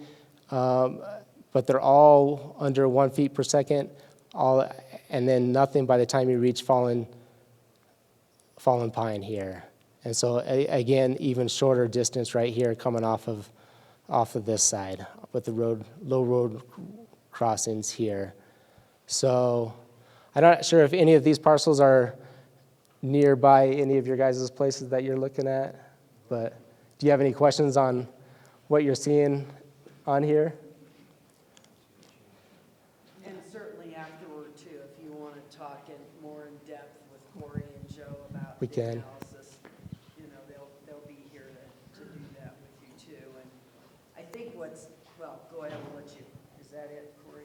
but they're all under 1 feet per second, and then nothing by the time you reach Fallen Pine here. And so again, even shorter distance right here coming off of this side with the low road crossings here. So I'm not sure if any of these parcels are nearby any of your guys' places that you're looking at, but do you have any questions on what you're seeing on here? And certainly afterward too, if you want to talk more in depth with Corey and Joe about We the can. analysis, they'll be here to do that with you too. And I think well, go ahead, I'll let you. Is that it, Corey?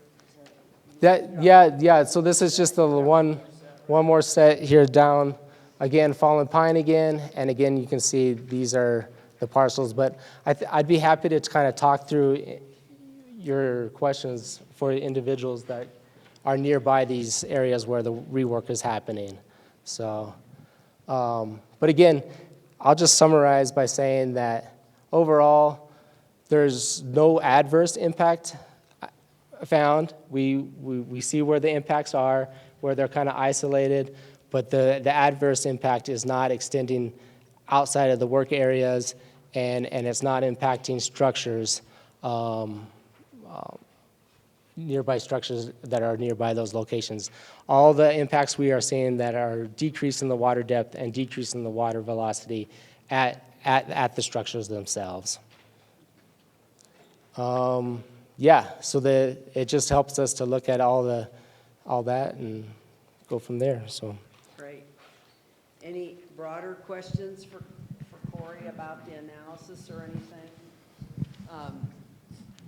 Yeah. So this is just the one more set here down. Again, Fallen Pine again, and again you can see these are the parcels. But I'd be happy to kind of talk through your questions for individuals that are nearby these areas where the rework is happening. So, but again, I'll just summarize by saying that overall, there's no adverse impact found. We see where the impacts are, where they're kind of isolated, but the adverse impact is not extending outside of the work areas, and it's not impacting structures, nearby structures that are nearby those locations. All the impacts we are seeing that are decreasing the water depth and decreasing the water velocity at the structures themselves. Yeah, so it just helps us to look at all that and go from there. So. Great. Any broader questions for Corey about the analysis or anything?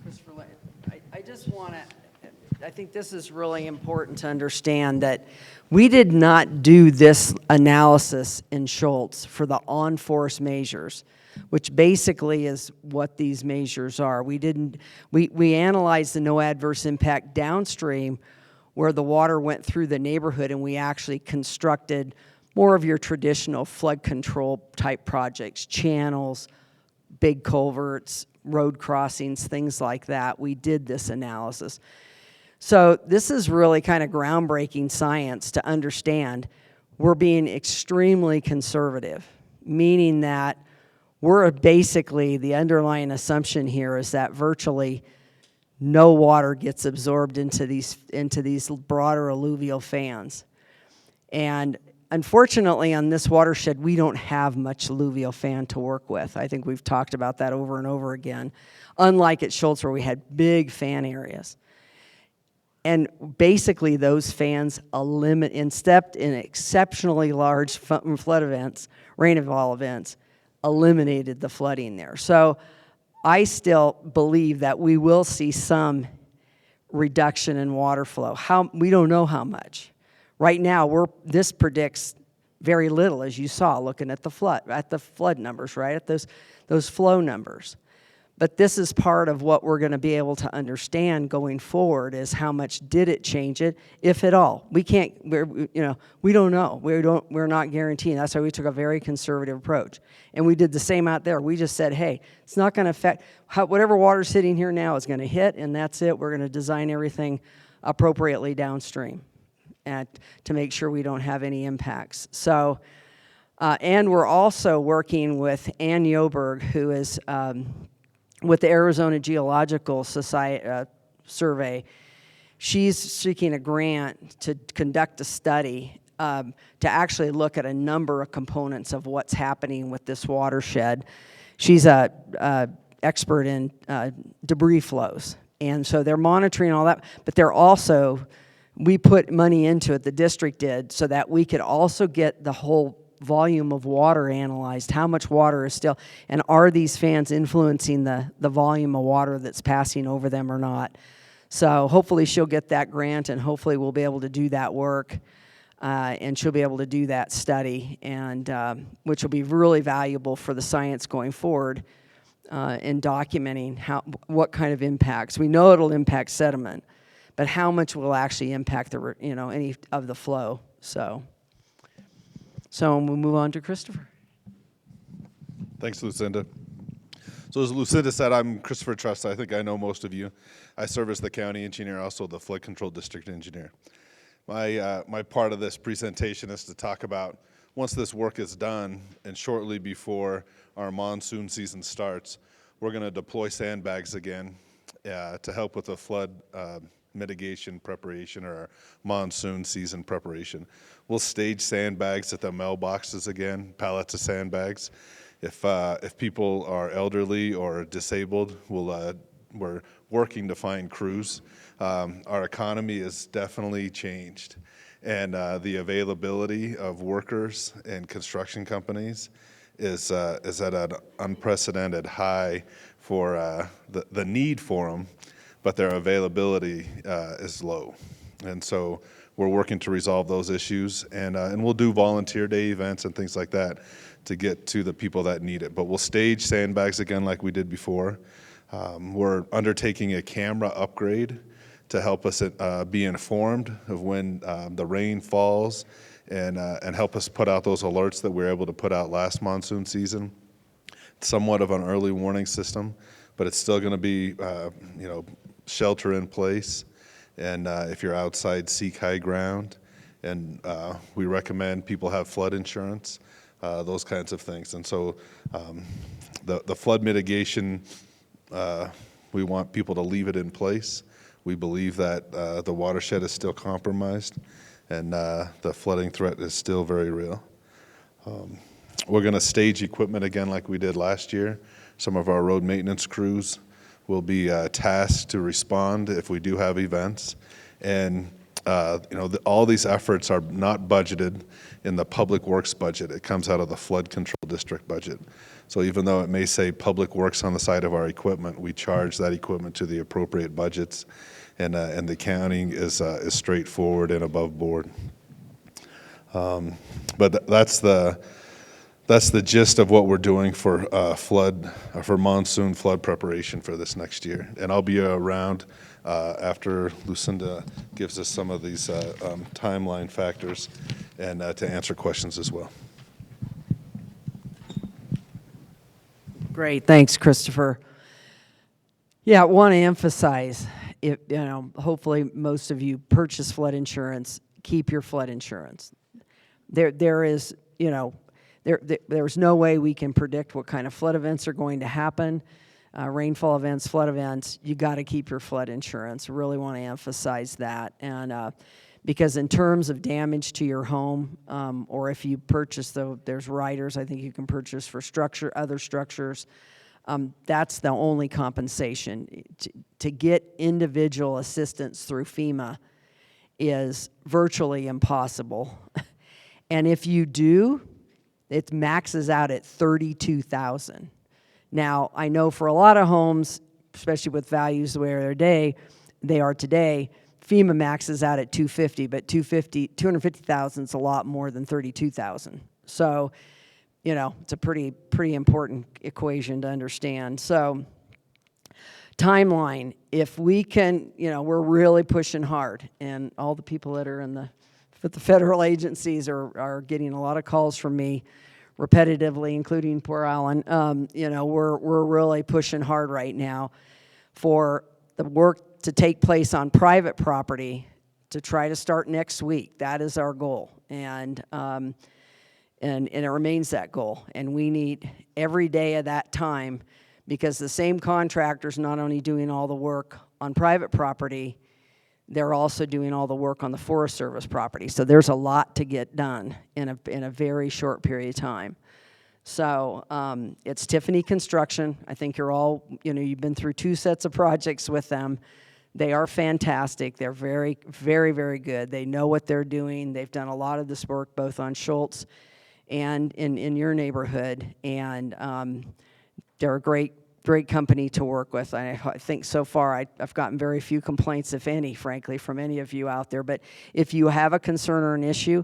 Christopher, I just want to, I think this is really important to understand that we did not do this analysis in Schultz for the on-forest measures, which basically is what these measures are. We analyzed the no adverse impact downstream where the water went through the neighborhood, and we actually constructed more of your traditional flood control type projects, channels, big culverts, road crossings, things like that. We did this analysis. So this is really kind of groundbreaking science to understand. We're being extremely conservative, meaning that we're basically, the underlying assumption here is that virtually no water gets absorbed into these broader alluvial fans. And unfortunately, on this watershed, we don't have much alluvial fan to work with. I think we've talked about that over and over again, unlike at Schultz where we had big fan areas. And basically those fans in exceptionally large flood events, rainfall events, eliminated the flooding there. So I still believe that we will see some reduction in water flow. We don't know how much. Right now, this predicts very little, as you saw, looking at the flood numbers, right? At those flow numbers. But this is part of what we're going to be able to understand going forward is how much did it change it, if at all. We don't know. We're not guaranteeing. That's why we took a very conservative approach. And we did the same out there. We just said, hey, it's not going to affect, whatever water's sitting here now is going to hit, and that's it. We're going to design everything appropriately downstream to make sure we don't have any impacts. So, and we're also working with Ann Yoberg, who is with the Arizona Geological Society survey. She's seeking a grant to conduct a study to actually look at a number of components of what's happening with this watershed. She's a expert in debris flows, and so they're monitoring all that, but they're also, we put money into it, the district did, so that we could also get the whole volume of water analyzed, how much water is still, and are these fans influencing the volume of water that's passing over them or not. So hopefully she'll get that grant, and hopefully we'll be able to do that work, and she'll be able to do that study, and which will be really valuable for the science going forward in documenting what kind of impacts. We know it'll impact sediment, but how much will actually impact any of the flow. So we'll move on to Christopher. Thanks, Lucinda. So as Lucinda said, I'm Christopher Trust. I think I know most of you. I serve as the county engineer, also the flood control district engineer. My part of this presentation is to talk about once this work is done and shortly before our monsoon season starts, we're going to deploy sandbags again to help with the flood mitigation preparation or our monsoon season preparation. We'll stage sandbags at the mailboxes again, pallets of sandbags. If people are elderly or disabled, we're working to find crews. Our economy has definitely changed, and the availability of workers and construction companies is at an unprecedented high for the need for them, but their availability is low. And so we're working to resolve those issues, and we'll do volunteer day events and things like that to get to the people that need it. But we'll stage sandbags again like we did before. We're undertaking a camera upgrade to help us be informed of when the rain falls and help us put out those alerts that we were able to put out last monsoon season. It's somewhat of an early warning system, but it's still going to be, shelter in place. And if you're outside, seek high ground. And we recommend people have flood insurance, those kinds of things. And so the flood mitigation, we want people to leave it in place. We believe that the watershed is still compromised and the flooding threat is still very real. We're going to stage equipment again like we did last year. Some of our road maintenance crews will be tasked to respond if we do have events. And all these efforts are not budgeted in the public works budget. It comes out of the flood control district budget. So even though it may say public works on the side of our equipment, we charge that equipment to the appropriate budgets, and the accounting is straightforward and above board. But that's the gist of what we're doing for monsoon flood preparation for this next year. And I'll be around after Lucinda gives us some of these timeline factors and to answer questions as well. Great, thanks, Christopher. Yeah, I want to emphasize, hopefully most of you purchase flood insurance. Keep your flood insurance. There's no way we can predict what kind of flood events are going to happen, rainfall events, flood events. You got to keep your flood insurance. Really want to emphasize that. And because in terms of damage to your home, or if you purchase, there's riders I think you can purchase for other structures, that's the only compensation. To get individual assistance through FEMA is virtually impossible. And if you do, it maxes out at $32,000. Now, I know for a lot of homes, especially with values the way they are today, FEMA maxes out at $250,000, but $250,000 is a lot more than $32,000. So, it's a pretty important equation to understand. So, timeline, if we can, we're really pushing hard, and all the people that are in the federal agencies are getting a lot of calls from me repetitively, including poor Alan. We're really pushing hard right now for the work to take place on private property to try to start next week. That is our goal, and it remains that goal. And we need every day of that time, because the same contractor's not only doing all the work on private property, they're also doing all the work on the Forest Service property. So there's a lot to get done in a very short period of time. So it's Tiffany Construction. I think you're all, you've been through 2 sets of projects with them. They are fantastic. They're very, very, very good. They know what they're doing. They've done a lot of this work both on Schultz and in your neighborhood. And they're a great company to work with. I think so far I've gotten very few complaints, if any, frankly, from any of you out there. But if you have a concern or an issue,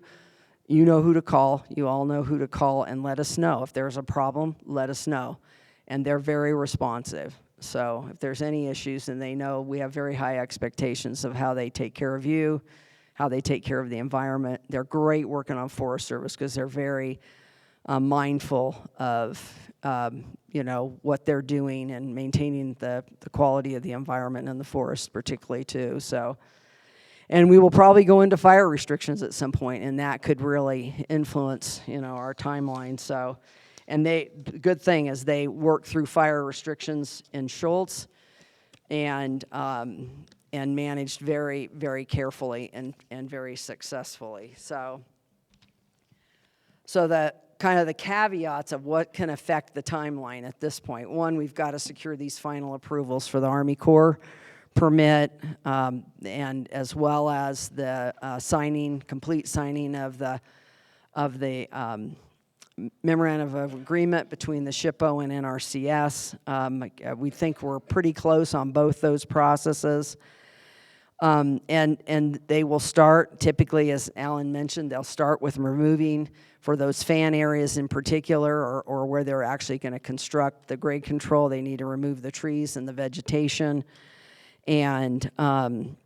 you know who to call. You all know who to call, and let us know. If there's a problem, let us know. And they're very responsive. So if there's any issues, and they know we have very high expectations of how they take care of you how they take care of the environment. They're great working on Forest Service because they're very mindful of what they're doing and maintaining the quality of the environment and the forest particularly too. So, and we will probably go into fire restrictions at some point, and that could really influence our timeline. So, and the good thing is they work through fire restrictions in Schultz and managed very, very carefully and very successfully. So the kind of the caveats of what can affect the timeline at this point. One, we've got to secure these final approvals for the Army Corps permit, and as well as the complete signing of the memorandum of agreement between the SHPO and NRCS. We think we're pretty close on both those processes. And they will start, typically, as Alan mentioned, they'll start with removing, for those fan areas in particular, or where they're actually going to construct the grade control, they need to remove the trees and the vegetation. And,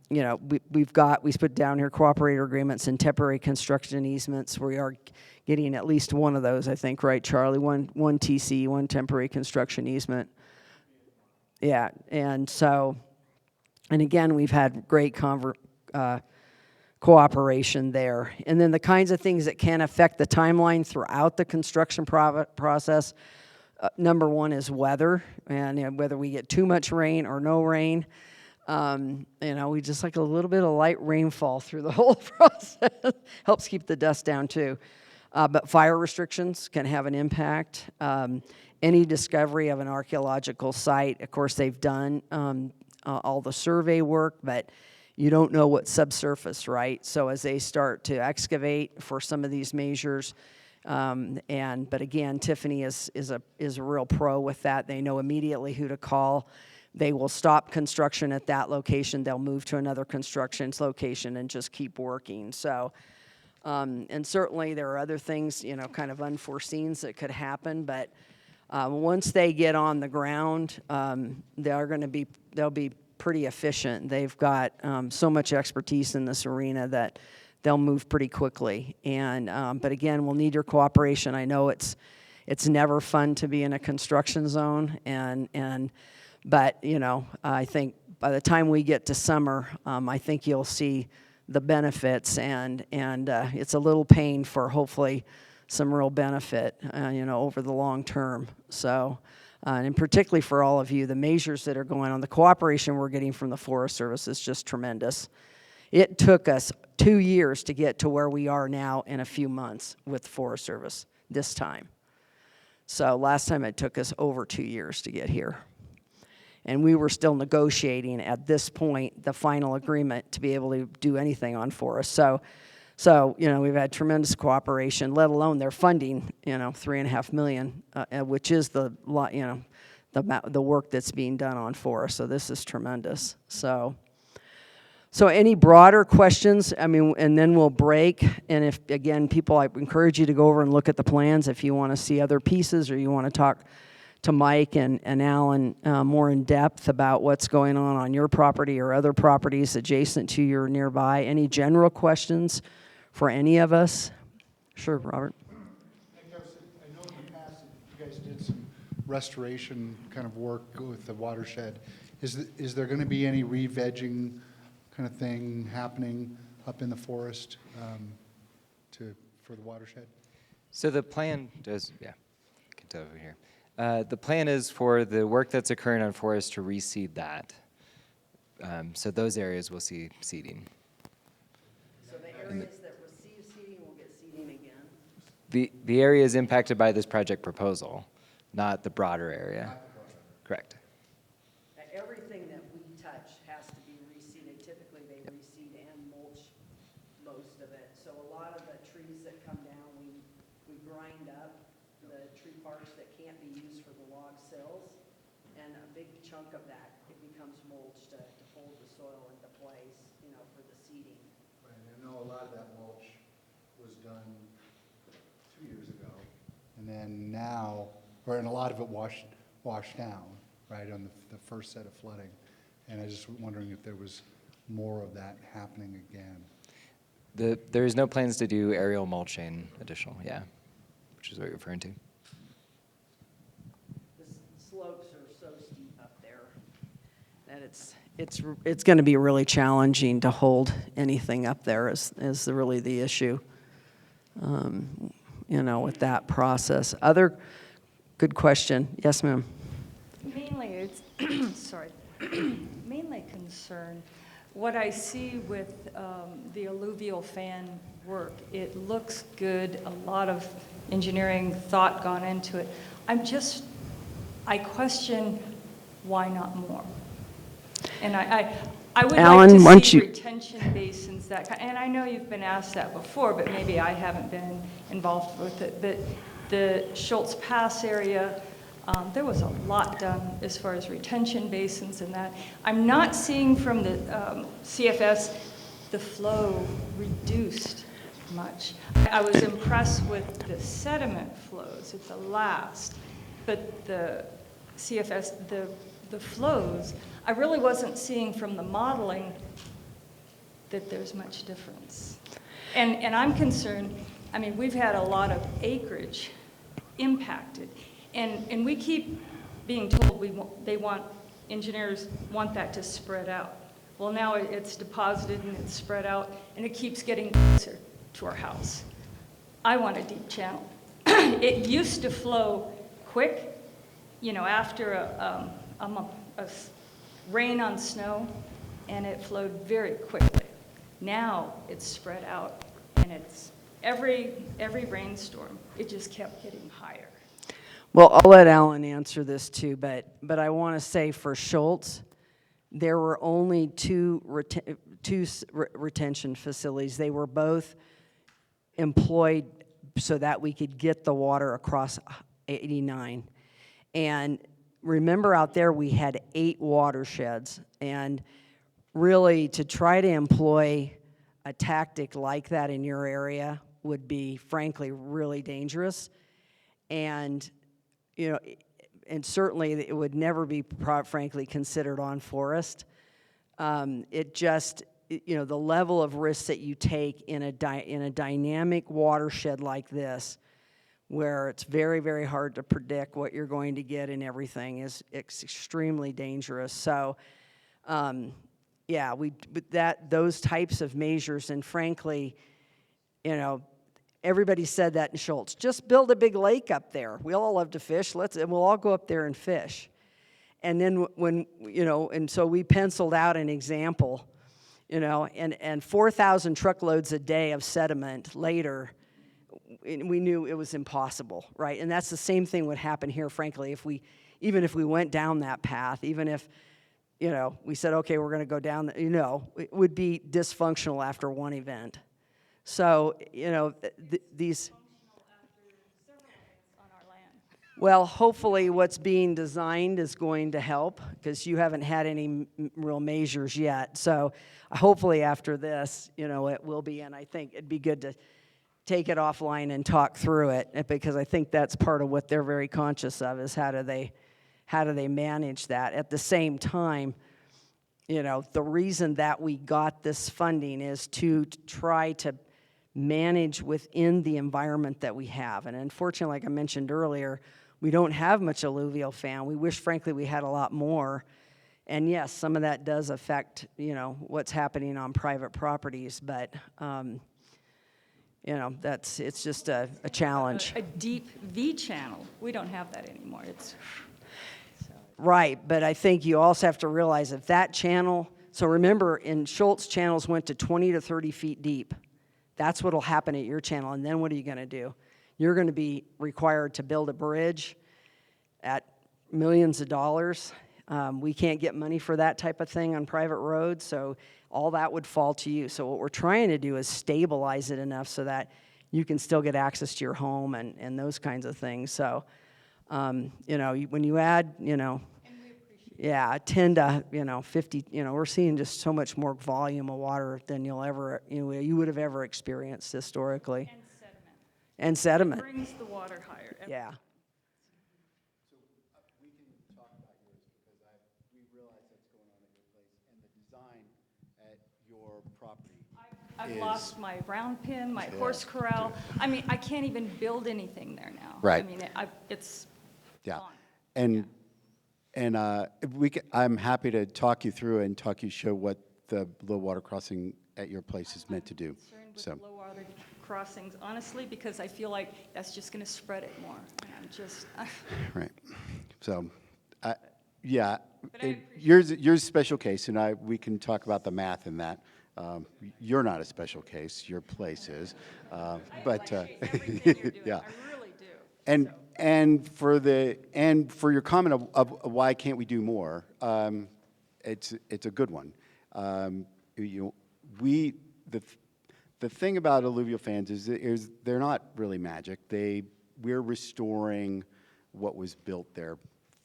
we put down here cooperative agreements and temporary construction easements. We are getting at least one of those, I think, right, Charlie? One TC, one temporary construction easement. Yeah, and so, and again, we've had great cooperation there. And then the kinds of things that can affect the timeline throughout the construction process, number one is weather, and whether we get too much rain or no rain. We just like a little bit of light rainfall through the whole process. Helps keep the dust down too. But fire restrictions can have an impact. Any discovery of an archaeological site, of course, they've done all the survey work, but you don't know what's subsurface, right? So as they start to excavate for some of these measures, but again, Tiffany is a real pro with that. They know immediately who to call. They will stop construction at that location. They'll move to another construction location and just keep working. So, and certainly there are other things, kind of unforeseens that could happen, but once they get on the ground, they'll be pretty efficient. They've got so much expertise in this arena that they'll move pretty quickly. And but again, we'll need your cooperation. I know it's never fun to be in a construction zone, but I think by the time we get to summer, I think you'll see the benefits, and it's a little pain for hopefully some real benefit, over the long term. So, and particularly for all of you, the measures that are going on, the cooperation we're getting from the Forest Service is just tremendous. It took us 2 years to get to where we are now in a few months with the Forest Service this time. So last time it took us over 2 years to get here. And we were still negotiating at this point the final agreement to be able to do anything on forest. So we've had tremendous cooperation, let alone their funding, $3.5 million, which is the work that's being done on forest. So this is tremendous. So any broader questions? And then we'll break. And if, again, people, I encourage you to go over and look at the plans if you want to see other pieces or you want to talk to Mike and Alan more in depth about what's going on your property or other properties adjacent to your nearby. Any general questions for any of us? Sure, Robert. I know in the past you guys did some restoration kind of work with the watershed. Is there going to be any re-vegging kind of thing happening up in the forest for the watershed? So the plan does, yeah, get over here. The plan is for the work that's occurring on forest to reseed that. So those areas will see seeding. So the areas that receive seeding will get seeding again? The area is impacted by this project proposal, not the broader area. Correct. Everything that we touch has to be reseeded. Typically, they reseed and mulch most of it. So a lot of the trees that come down, we grind up the tree parts that can't be used for the log sills, and a big chunk of that, it becomes mulch to hold the soil into place, for the seeding. Right, I know a lot of that mulch was done 2 years ago, and then now, and a lot of it washed down, right, on the first set of flooding. And I was just wondering if there was more of that happening again. There is no plans to do aerial mulching additional, yeah, which is what you're referring to. The slopes are so steep up there that it's going to be really challenging to hold anything up there is really the issue, with that process. Other good question. Yes, ma'am. Mainly, it's, sorry, mainly concern. What I see with the alluvial fan work, it looks good, a lot of engineering thought gone into it. I question why not more? And I would Alan, like to see you- retention basins, and I know you've been asked that before, but maybe I haven't been involved with it. But the Schultz Pass area, there was a lot done as far as retention basins and that. I'm not seeing from the CFS the flow reduced much. I was impressed with the sediment flows at the last, but the CFS, the flows, I really wasn't seeing from the modeling that there's much difference. And I'm concerned, I mean, we've had a lot of acreage impacted. And we keep being told engineers want that to spread out. Well, now it's deposited and it's spread out, and it keeps getting closer to our house. I want a deep channel. It used to flow quick, after a rain on snow, and it flowed very quickly. Now it's spread out, and it's every rainstorm, it just kept getting higher. Well, I'll let Alan answer this too, but I want to say for Schultz, there were only two retention facilities. They were both employed so that we could get the water across 89. And remember out there we had 8 watersheds, and really to try to employ a tactic like that in your area would be frankly really dangerous. And and certainly it would never be, frankly, considered on forest. It just, the level of risk that you take in a dynamic watershed like this, where it's very, very hard to predict what you're going to get and everything, is extremely dangerous. So, those types of measures, and frankly, everybody said that in Schultz. Just build a big lake up there. We all love to fish. And we'll all go up there and fish. And then and so we penciled out an example, and 4,000 truckloads a day of sediment later, we knew it was impossible, right? And that's the same thing would happen here, frankly, even if we went down that path, even if, we said, okay, we're going to go down, it would be dysfunctional after one event. So, these, well, hopefully what's being designed is going to help, because you haven't had any real measures yet. So hopefully after this, it will be, and I think it'd be good to take it offline and talk through it, because I think that's part of what they're very conscious of, is how do they manage that. At the same time, the reason that we got this funding is to try to manage within the environment that we have. And unfortunately, like I mentioned earlier, we don't have much alluvial fan. We wish, frankly, we had a lot more. And yes, some of that does affect, what's happening on private properties, but, it's just a challenge. A deep V channel, we don't have that anymore. Right, but I think you also have to realize if that channel, so remember, in Schultz, channels went to 20 to 30 feet deep. That's what will happen at your channel, and then what are you going to do? You're going to be required to build a bridge at millions of dollars. We can't get money for that type of thing on private roads, so all that would fall to you. So what we're trying to do is stabilize it enough so that you can still get access to your home and those kinds of things. So, when you add, yeah, 10 to 50, we're seeing just so much more volume of water than you'll ever, you would have ever experienced historically. And sediment. It brings the water higher. Yeah. So we can talk about yours, because we realize that's going on at your place and the design at your property. I've lost my round pen, my horse corral. I mean, I can't even build anything there now. Right. I mean, it's Yeah. gone. I'm happy to talk you through and show what the low water crossing at your place is meant to do. Concerned with So, low water crossings, honestly, because I feel like that's just going to spread it more. And I'm just, right. So, yeah, But I yours a special case, and we can talk about the math in that. You're not a special case, your place is. But, everything you're doing, yeah. I really do. And for your comment of why can't we do more, it's a good one. The thing about alluvial fans is they're not really magic. We're restoring what was built there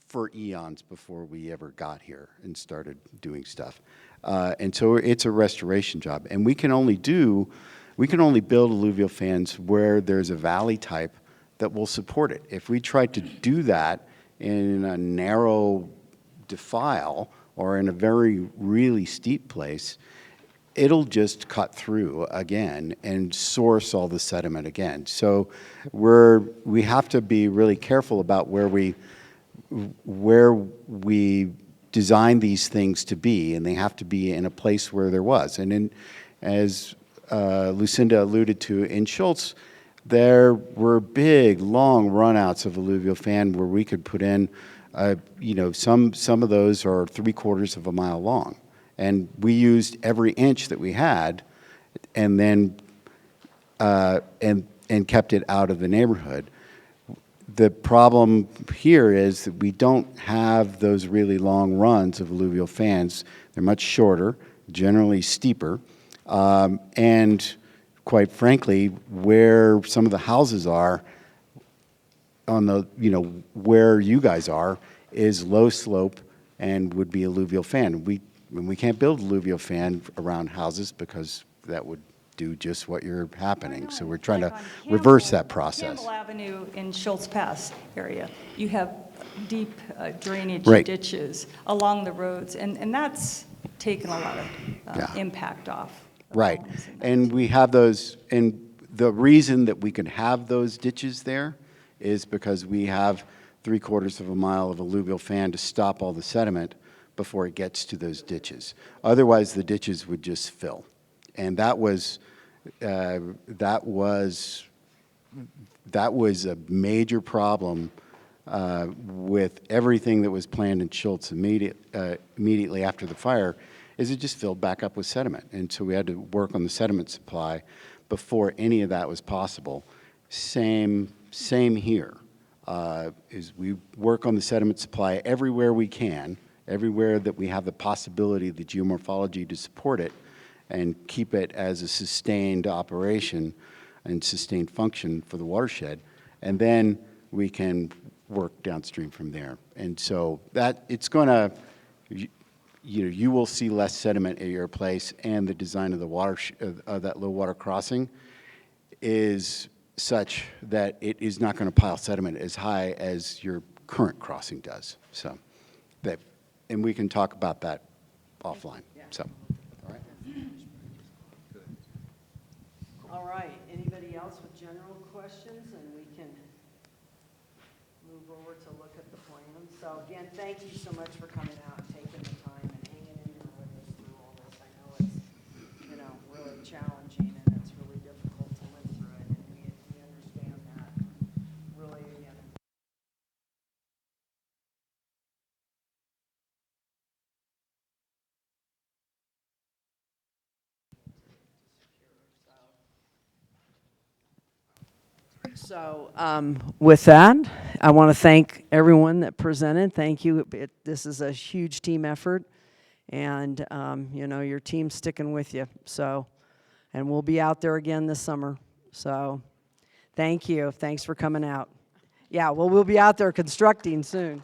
for eons before we ever got here and started doing stuff. And so it's a restoration job. And we can only build alluvial fans where there's a valley type that will support it. If we try to do that in a narrow defile or in a really steep place, it'll just cut through again and source all the sediment again. So we have to be really careful about where we design these things to be, and they have to be in a place where there was. And as Lucinda alluded to, in Schultz, there were big, long runouts of alluvial fan where we could put in, some of those are 3/4 of a mile long. And we used every inch that we had and then and kept it out of the neighborhood. The problem here is that we don't have those really long runs of alluvial fans. They're much shorter, generally steeper, and quite frankly, where some of the houses are on the, where you guys are is low slope and would be alluvial fan. We can't build alluvial fan around houses because that would do just what you're happening. So we're trying to reverse that process. Campbell Avenue in Schultz Pass area, you have deep drainage Right. ditches along the roads, and that's taken a lot of Yeah. impact off. of Right, homes and we have those, and the reason that we can have those ditches there is because we have 3/4 of a mile of alluvial fan to stop all the sediment before it gets to those ditches. Otherwise, the ditches would just fill. And that was a major problem with everything that was planned in Schultz immediately after the fire, is it just filled back up with sediment. And so we had to work on the sediment supply before any of that was possible. Same here. Is we work on the sediment supply everywhere we can, everywhere that we have the possibility, the geomorphology to support it, and keep it as a sustained operation and sustained function for the watershed. And then we can work downstream from there. And so that it's going to, you will see less sediment at your place, and the design of the water of that low water crossing is such that it is not going to pile sediment as high as your current crossing does. So that, and we can talk about that offline. So. All right, anybody else with general questions? And we can move over to look at the plan. So again, thank you so much for coming out and taking the time and hanging in there with us through all this. I know it's, really challenging, and it's really difficult to live through it, and we understand that. Really, again. So with that, I want to thank everyone that presented. Thank you. This is a huge team effort, and your team's sticking with you. So, and we'll be out there again this summer. So thank you. Thanks for coming out. Yeah, well, we'll be out there constructing soon.